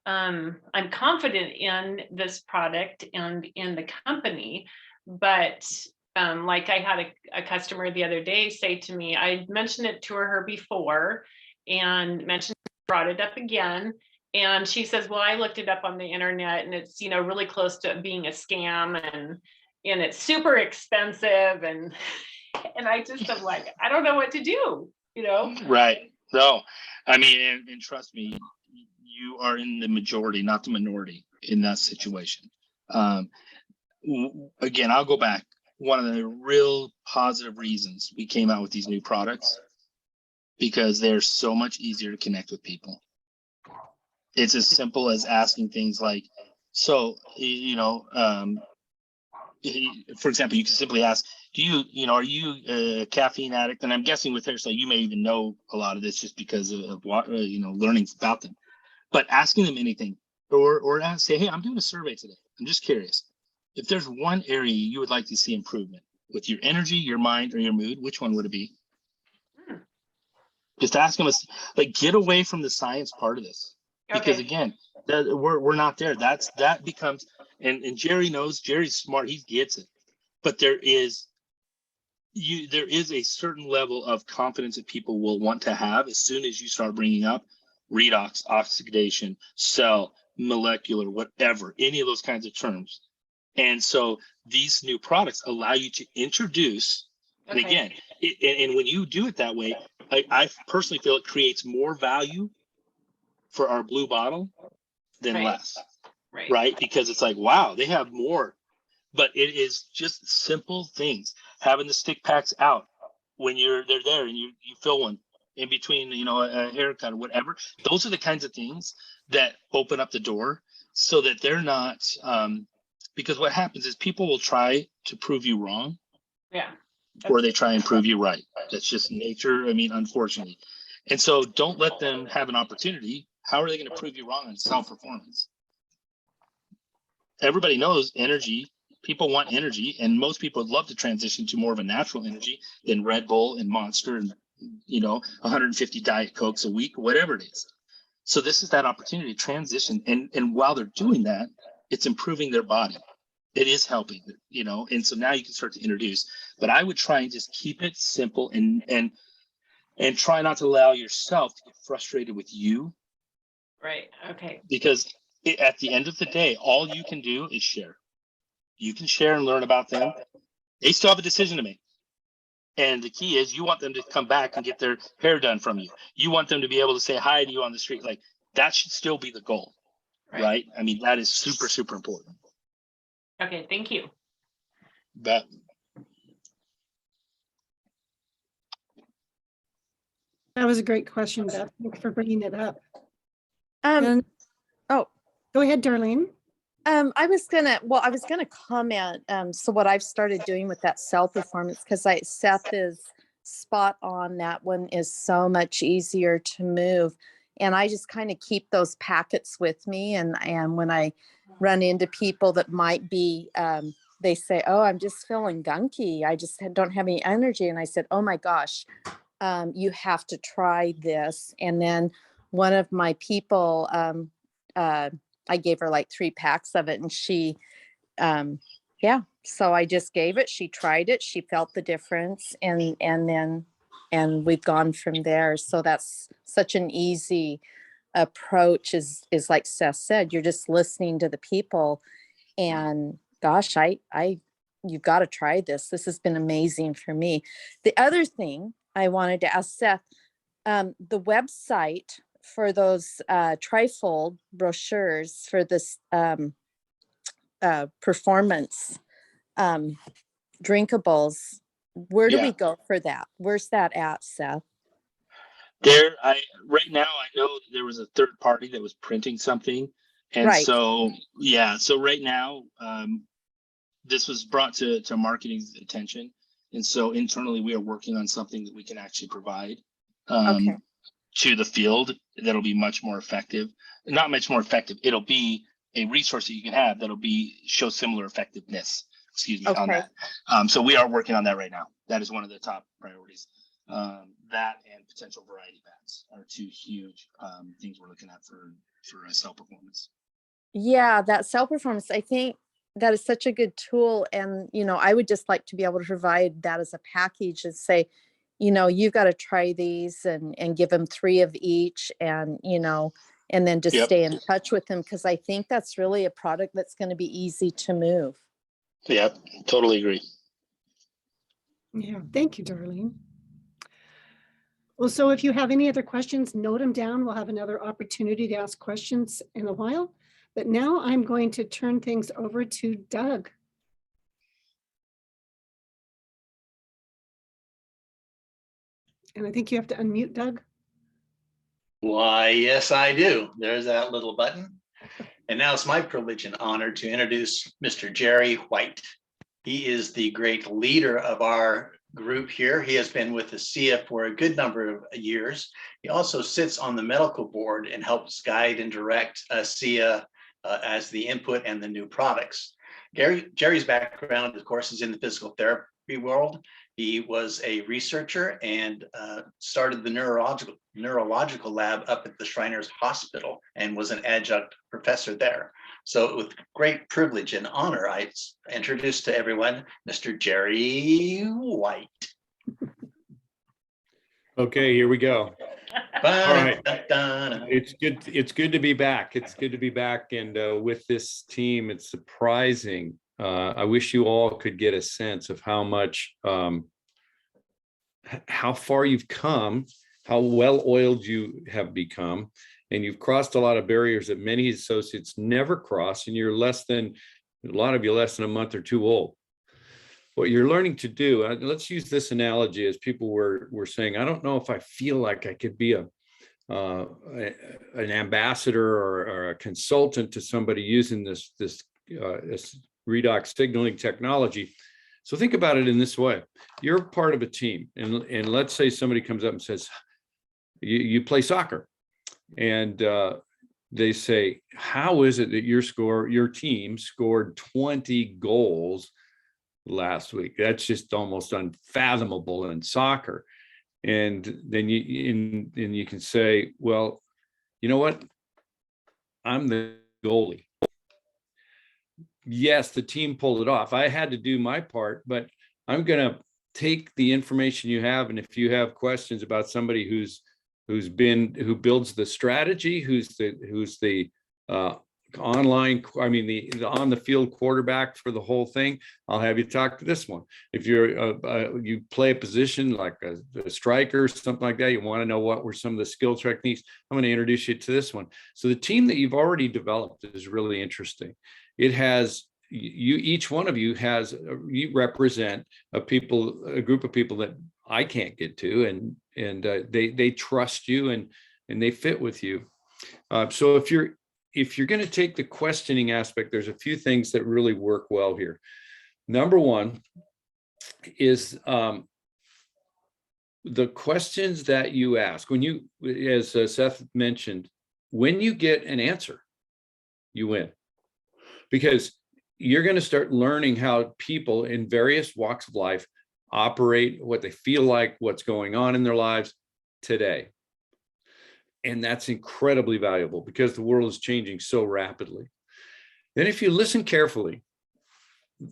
I'm confident in this product and in the company, but like I had a customer the other day say to me, I mentioned it to her before and brought it up again. And she says, well, I looked it up on the internet and it's, you know, really close to being a scam and it's super expensive. And I just am like, I don't know what to do, you know? Right. No, I mean, and trust me, you are in the majority, not the minority in that situation. Again, I'll go back. One of the real positive reasons we came out with these new products, because they're so much easier to connect with people. It's as simple as asking things like, so, you know, for example, you can simply ask, are you a caffeine addict? And I'm guessing with hairstyle, you may even know a lot of this just because of learning about them. But asking them anything, or say, hey, I'm doing a survey today. I'm just curious. If there's one area you would like to see improvement with your energy, your mind, or your mood, which one would it be? Just ask them, like, get away from the science part of this. Because again, we're not there. That becomes, and Jerry knows, Jerry's smart, he gets it. But there is a certain level of confidence that people will want to have as soon as you start bringing up redox, oxidation, cell, molecular, whatever, any of those kinds of terms. And so these new products allow you to introduce, and Okay. again, and when you do it that way, I personally feel it creates more value for our blue bottle than Right. less, Right. right? Because it's like, wow, they have more, but it is just simple things. Having the stick packs out when they're there and you fill one in between, a haircut or whatever. Those are the kinds of things that open up the door so that they're not, because what happens is people will try to prove you wrong Yeah. or they try and prove you right. That's just nature. I mean, unfortunately. And so don't let them have an opportunity. How are they going to prove you wrong on self-performance? Everybody knows energy. People want energy, and most people would love to transition to more of a natural energy than Red Bull and Monster and 150 Diet Cokes a week, whatever it is. So this is that opportunity to transition, and while they're doing that, it's improving their body. It is helping, and so now you can start to introduce. But I would try and just keep it simple and try not to allow yourself to get frustrated with you. Right. Okay. Because at the end of the day, all you can do is share. You can share and learn about them. They still have a decision to make. And the key is you want them to come back and get their hair done from you. You want them to be able to say hi to you on the street. Like, that should still be the goal, right? I mean, that is super, super important. Okay. Thank you. But That was a great question, Beth. Thanks for bringing it up. Um, oh, Go ahead, Darlene. I was gonna comment. So what I've started doing with that cell performance, because Seth is spot on. That one is so much easier to move. And I just kind of keep those packets with me. And when I run into people that might be, they say, oh, I'm just feeling gunky. I just don't have any energy. And I said, oh my gosh, you have to try this. And then one of my people, I gave her like 3 packs of it, and she, so I just gave it, she tried it, she felt the difference, and we've gone from there. So that's such an easy approach, is like Seth said, you're just listening to the people, and gosh, you've got to try this. This has been amazing for me. The other thing I wanted to ask Seth, the website for those trifold brochures for this performance drinkables, where do we go for that? Where's that at, Seth? Right now I know that there was a third party that was printing something, and Right. so right now this was brought to marketing's attention, and so internally we are working on something that we can actually provide Okay. to the field that'll be much more effective. Not much more effective, it'll be a resource that you can have that'll show similar effectiveness, on Okay. that. So we are working on that right now. That is one of the top priorities. That and potential variety packs are 2 huge things we're looking at for cell performance. Yeah, that cell performance, I think that is such a good tool. And, I would just like to be able to provide that as a package and say, you've got to try these and give them 3 of each, and, and then just stay in touch with them. Cause I think that's really a product that's going to be easy to move. Yep, totally agree. Yeah, thank you, Darlene. Well, so if you have any other questions, note them down. We'll have another opportunity to ask questions in a while. But now I'm going to turn things over to Doug. And I think you have to unmute, Doug. Why, yes, I do. There's that little button. And now it's my privilege and honor to introduce Mr. Jerry White. He is the great leader of our group here. He has been with the Crea for a good number of years. He also sits on the medical board and helps guide and direct Crea as the input and the new products. Jerry's background, of course, is in the physical therapy world. He was a researcher and started the neurological lab up at the Shriners Hospital and was an adjunct professor there. So with great privilege and honor, I introduce to everyone, Mr. Jerry White. Okay, here we go. All right. Ba-da-da-da. It's good to be back. It's good to be back. And with this team, it's surprising. I wish you all could get a sense of how much, how far you've come, how well oiled you have become. And you've crossed a lot of barriers that many associates never cross. And you're a lot of you less than a month or two old. What you're learning to do, let's use this analogy as people were saying, I don't know if I feel like I could be an ambassador or a consultant to somebody using this redox signaling technology. So think about it in this way. You're part of a team. And let's say somebody comes up and says, you play soccer. And they say, how is it that your team scored 20 goals last week? That's just almost unfathomable in soccer. And then you can say, well, you know what? I'm the goalie. Yes, the team pulled it off. I had to do my part, but I'm going to take the information you have. And if you have questions about somebody who builds the strategy, who's the online, the on the field quarterback for the whole thing, I'll have you talk to this one. If you play a position like a striker or something like that, you want to know what were some of the skill techniques, I'm going to introduce you to this one. So the team that you've already developed is really interesting. It has each one of you you represent a group of people that I can't get to, and they trust you and they fit with you. So if you're going to take the questioning aspect, there's a few things that really work well here. Number one is the questions that you ask. When you, as Seth mentioned, when you get an answer, you win. Because you're going to start learning how people in various walks of life operate, what they feel like, what's going on in their lives today. And that's incredibly valuable because the world is changing so rapidly. Then if you listen carefully,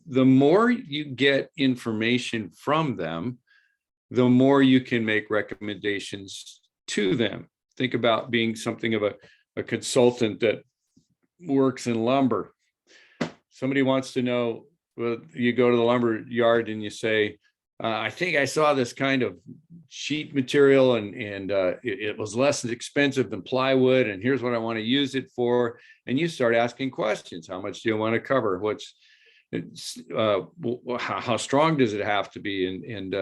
the more you get information from them, the more you can make recommendations to them. Think about being something of a consultant that works in lumber. Somebody wants to know, well, you go to the lumber yard and you say, I think I saw this kind of sheet material and it was less expensive than plywood, and here's what I want to use it for. And you start asking questions. How much do you want to cover? How strong does it have to be? And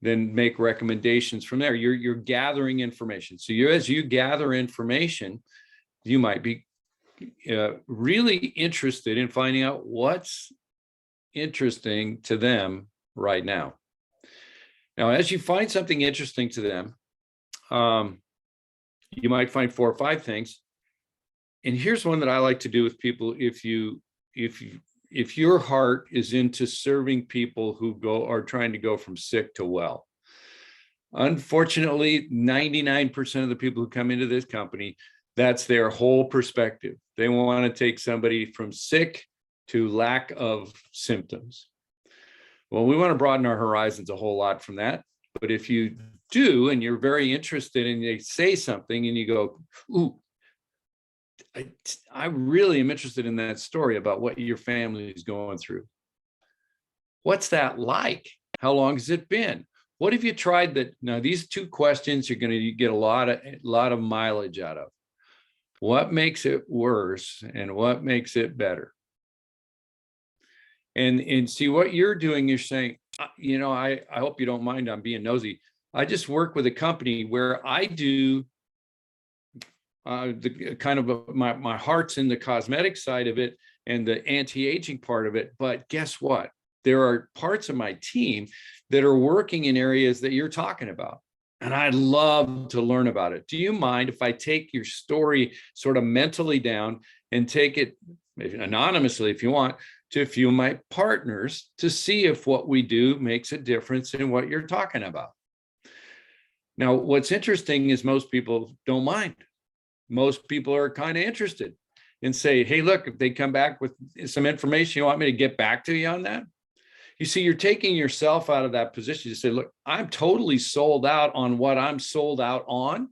then make recommendations from there. You're gathering information. So as you gather information, you might be really interested in finding out what's interesting to them right now. Now, as you find something interesting to them, you might find 4 or 5 things. And here's one that I like to do with people. If your heart is into serving people who are trying to go from sick to well. Unfortunately, 99% of the people who come into this company, that's their whole perspective. They want to take somebody from sick to lack of symptoms. Well, we want to broaden our horizons a whole lot from that. But if you do, and you're very interested and they say something and you go, ooh, I really am interested in that story about what your family is going through. What's that like? How long has it been? What have you tried that? Now, these 2 questions you're going to get a lot of mileage out of. What makes it worse and what makes it better? And see what you're doing, you're saying, I hope you don't mind, I'm being nosy. I just work with a company where I do the kind of my heart's in the cosmetic side of it and the anti-aging part of it. But guess what? There are parts of my team that are working in areas that you're talking about. And I'd love to learn about it. Do you mind if I take your story sort of mentally down and take it anonymously, if you want, to a few of my partners to see if what we do makes a difference in what you're talking about? Now, what's interesting is most people don't mind. Most people are kind of interested and say, hey, look, if they come back with some information, you want me to get back to you on that? You see, you're taking yourself out of that position to say, look, I'm totally sold out on what I'm sold out on.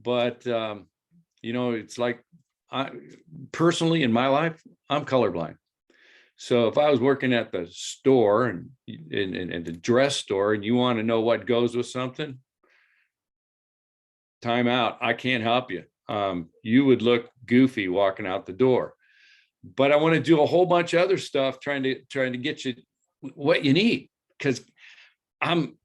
but it's like I personally in my life, I'm colorblind. So if I was working at the store and in the dress store and you want to know what goes with something, time out. I can't help you. You would look goofy walking out the door. But I want to do a whole bunch of other stuff trying to get you what you need, because I'm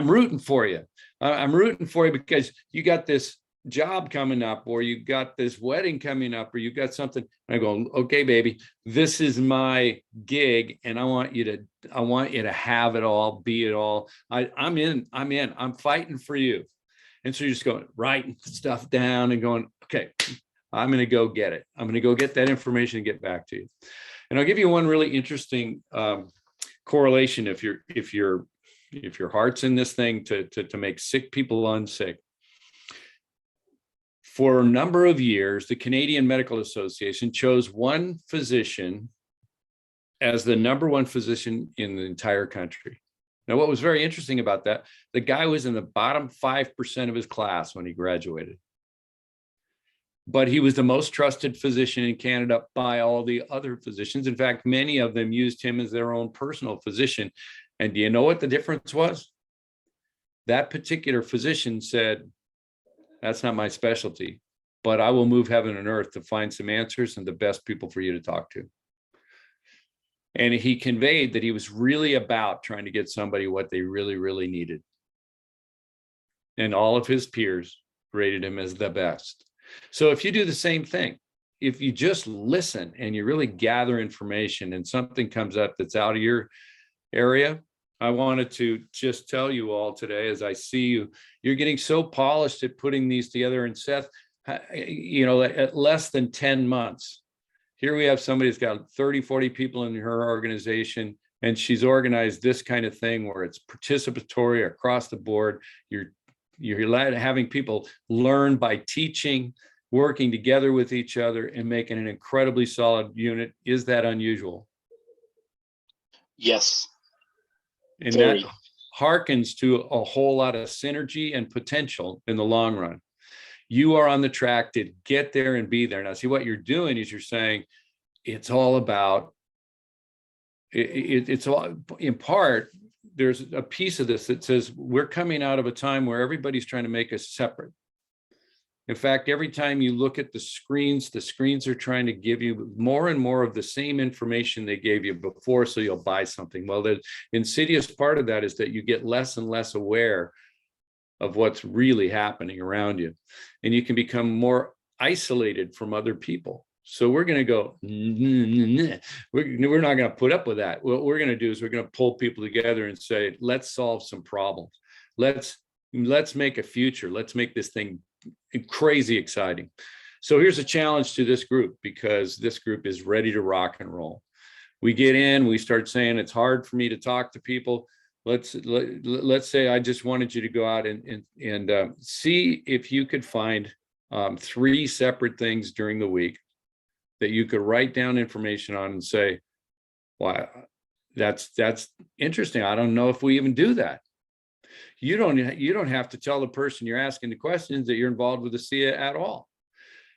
rooting for you. I'm rooting for you because you got this job coming up, or you got this wedding coming up, or you got something. And I go, okay, baby, this is my gig, and I want you to have it all, be it all. I'm in. I'm fighting for you. And so you're just going, writing stuff down and going, okay, I'm going to go get it. I'm going to go get that information and get back to you. And I'll give you one really interesting correlation. If your heart's in this thing to make sick people unsick. For a number of years, the Canadian Medical Association chose one physician as the number one physician in the entire country. Now, what was very interesting about that, the guy was in the bottom 5% of his class when he graduated. But he was the most trusted physician in Canada by all the other physicians. In fact, many of them used him as their own personal physician. And do you know what the difference was? That particular physician said, that's not my specialty, but I will move heaven and earth to find some answers and the best people for you to talk to. And he conveyed that he was really about trying to get somebody what they really, really needed. And all of his peers rated him as the best. So if you do the same thing, if you just listen and you really gather information and something comes up that's out of your area, I wanted to just tell you all today, as I see you're getting so polished at putting these together. And Seth, at less than 10 months, here we have somebody who's got 30, 40 people in her organization, and she's organized this kind of thing where it's participatory across the board. You're having people learn by teaching, working together with each other, and making an incredibly solid unit. Is that unusual? Yes. And that harkens to a whole lot of synergy and potential in the long run. You are on the track to get there and be there. Now, see, what you're doing is you're saying it's all about, it's all, in part, there's a piece of this that says we're coming out of a time where everybody's trying to make us separate. In fact, every time you look at the screens are trying to give you more and more of the same information they gave you before, so you'll buy something. Well, the insidious part of that is that you get less and less aware of what's really happening around you. And you can become more isolated from other people. So we're going to go, we're not going to put up with that. What we're going to do is we're going to pull people together and say, let's solve some problems. Let's make a future. Let's make this thing crazy exciting. So here's a challenge to this group, because this group is ready to rock and roll. We get in, we start saying it's hard for me to talk to people. Let's say I just wanted you to go out and see if you could find 3 separate things during the week that you could write down information on and say, wow, that's interesting. I don't know if we even do that. You don't have to tell the person you're asking the questions that you're involved with the Crea at all.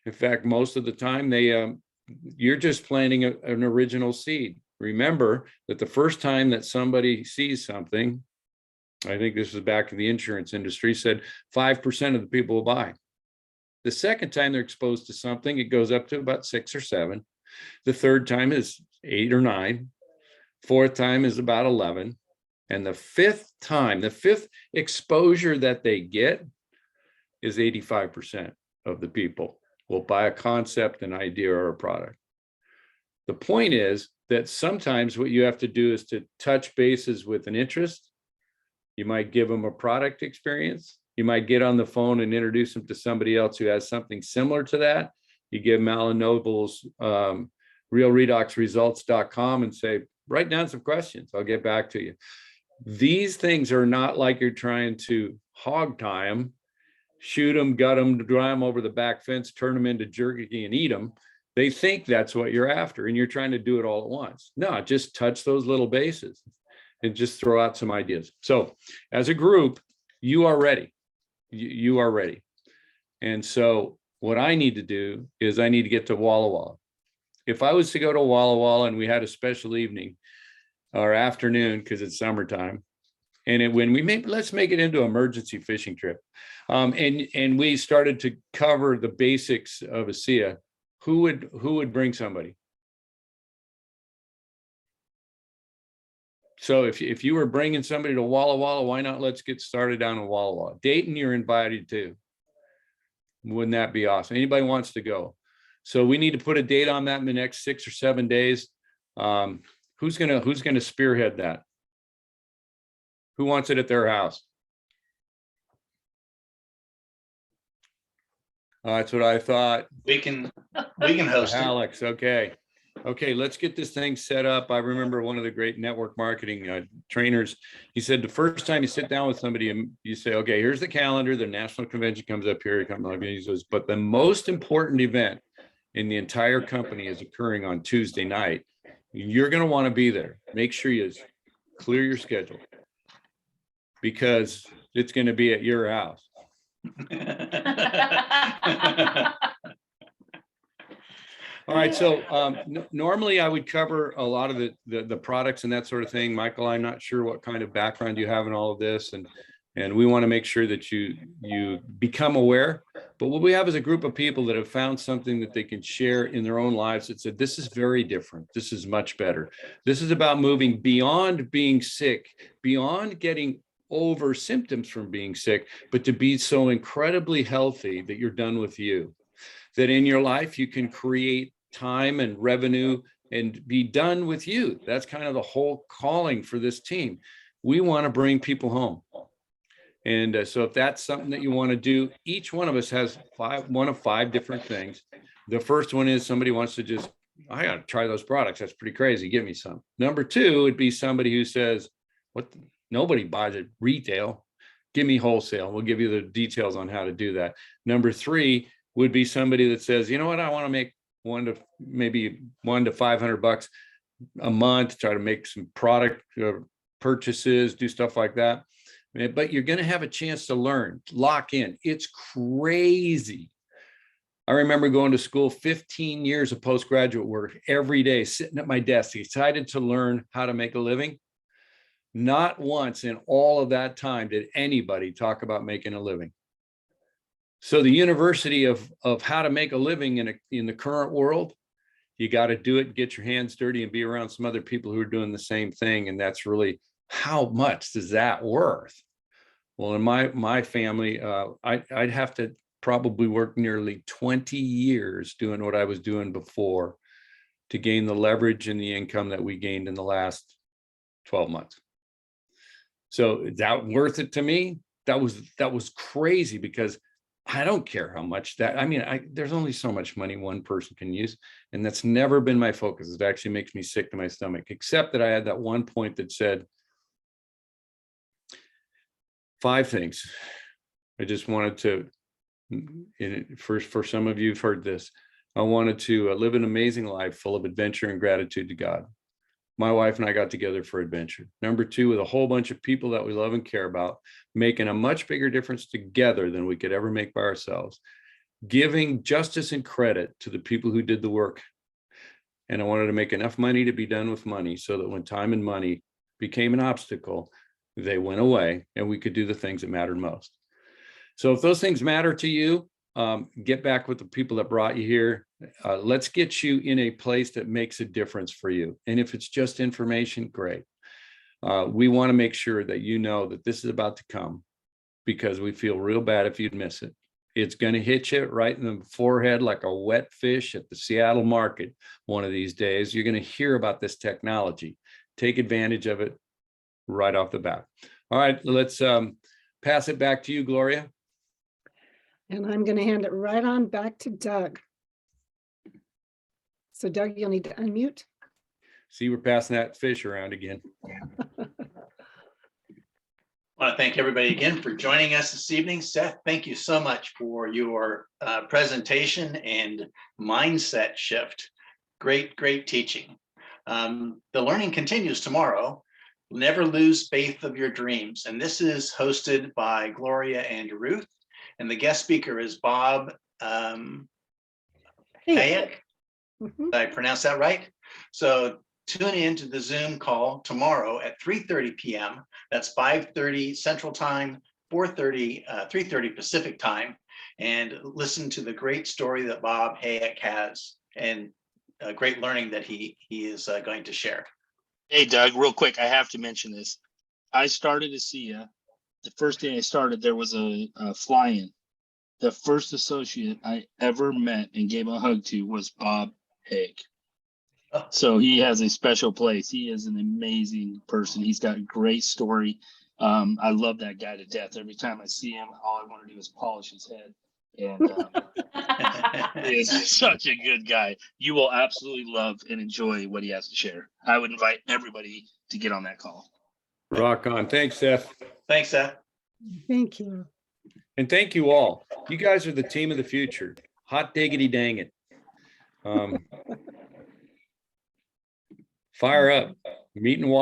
In fact, most of the time you're just planting an original seed. Remember that the first time that somebody sees something, I think this was back in the insurance industry, said 5% of the people will buy. The second time they're exposed to something, it goes up to about 6 or 7. The third time is 8 or 9. Fourth time is about 11. And the fifth exposure that they get is 85% of the people will buy a concept, an idea, or a product. The point is that sometimes what you have to do is to touch bases with an interest. You might give them a product experience. You might get on the phone and introduce them to somebody else who has something similar to that. You give them Alan Noble's realredoxresults.com and say, write down some questions. I'll get back to you. These things are not like you're trying to hog tie them, shoot them, gut them, drive them over the back fence, turn them into jerky and eat them. They think that's what you're after, and you're trying to do it all at once. No, just touch those little bases and just throw out some ideas. So as a group, you are ready. You are ready. And so what I need to do is I need to get to Walla Walla. If I was to go to Walla Walla and we had a special evening or afternoon, because it's summertime, and let's make it into an emergency fishing trip. And we started to cover the basics of ASEA, who would bring somebody? So if you were bringing somebody to Walla Walla, why not let's get started down in Walla Walla? Dayton, you're invited too. Wouldn't that be awesome? Anybody wants to go? So we need to put a date on that in the next 6 or 7 days. Who's gonna spearhead that? Who wants it at their house? That's what I thought. We can host it. Alex, okay. Okay, let's get this thing set up. I remember one of the great network marketing trainers, he said the first time you sit down with somebody and you say, okay, here's the calendar, the national convention comes up here, he says, but the most important event in the entire company is occurring on Tuesday night. You're going to want to be there. Make sure you clear your schedule because it's going to be at your house. All right, so normally I would cover a lot of the products and that sort of thing. Michael, I'm not sure what kind of background you have in all of this, and we want to make sure that you become aware. But what we have is a group of people that have found something that they can share in their own lives that said, this is very different. This is much better. This is about moving beyond being sick, beyond getting over symptoms from being sick, but to be so incredibly healthy that you're done with you. That in your life, you can create time and revenue and be done with you. That's kind of the whole calling for this team. We want to bring people home. And so if that's something that you want to do, each one of us has one of five different things. The first one is somebody wants to just, I got to try those products. That's pretty crazy. Give me some. Number two would be somebody who says, nobody buys at retail. Give me wholesale. We'll give you the details on how to do that. Number three would be somebody that says, you know what, I want to make maybe $100 to $500 a month, try to make some product purchases, do stuff like that. But you're going to have a chance to learn, lock in. It's crazy. I remember going to school, 15 years of postgraduate work every day, sitting at my desk, excited to learn how to make a living. Not once in all of that time did anybody talk about making a living. So the university of how to make a living in the current world, you got to do it, get your hands dirty and be around some other people who are doing the same thing. And that's really, how much is that worth? Well, in my family, I'd have to probably work nearly 20 years doing what I was doing before to gain the leverage and the income that we gained in the last 12 months. So is that worth it to me? That was crazy because I don't care how much there's only so much money one person can use. And that's never been my focus. It actually makes me sick to my stomach, except that I had that one point that said 5 things. I just wanted to, for some of you who've heard this, I wanted to live an amazing life full of adventure and gratitude to God. My wife and I got together for adventure. Number 2, with a whole bunch of people that we love and care about, making a much bigger difference together than we could ever make by ourselves, giving justice and credit to the people who did the work. And I wanted to make enough money to be done with money so that when time and money became an obstacle, they went away and we could do the things that mattered most. So if those things matter to you, get back with the people that brought you here. Let's get you in a place that makes a difference for you. And if it's just information, great. We want to make sure that you know that this is about to come because we feel real bad if you'd miss it. It's going to hit you right in the forehead like a wet fish at the Seattle market one of these days. You're going to hear about this technology. Take advantage of it right off the bat. All right, let's pass it back to you, Gloria. And I'm going to hand it right on back to Doug. So Doug, you'll need to unmute. See, we're passing that fish around again. I want to thank everybody again for joining us this evening. Seth, thank you so much for your presentation and mindset shift. Great teaching. The learning continues tomorrow. Never lose faith of your dreams. And this is hosted by Gloria and Ruth. And the guest speaker is Bob Hey. Hayek. Mhm. Did I pronounce that right? So tune in to the Zoom call tomorrow at 3:30 p.m. That's 5:30 Central Time, 3:30 Pacific Time, and listen to the great story that Bob Hayek has and great learning that he is going to share. Hey, Doug, real quick, I have to mention this. I started to see the first day I started, there was a fly-in. The first associate I ever met and gave a hug to was Bob Haig. Oh. So he has a special place. He is an amazing person. He's got a great story. I love that guy to death. Every time I see him, all I want to do is polish his head. And he is such a good guy. You will absolutely love and enjoy what he has to share. I would invite everybody to get on that call. Rock on. Thanks, Seth. Thanks, Seth. Thank you. And thank you all. You guys are the team of the future. Hot diggity dang it. Fire up. Meeting wall.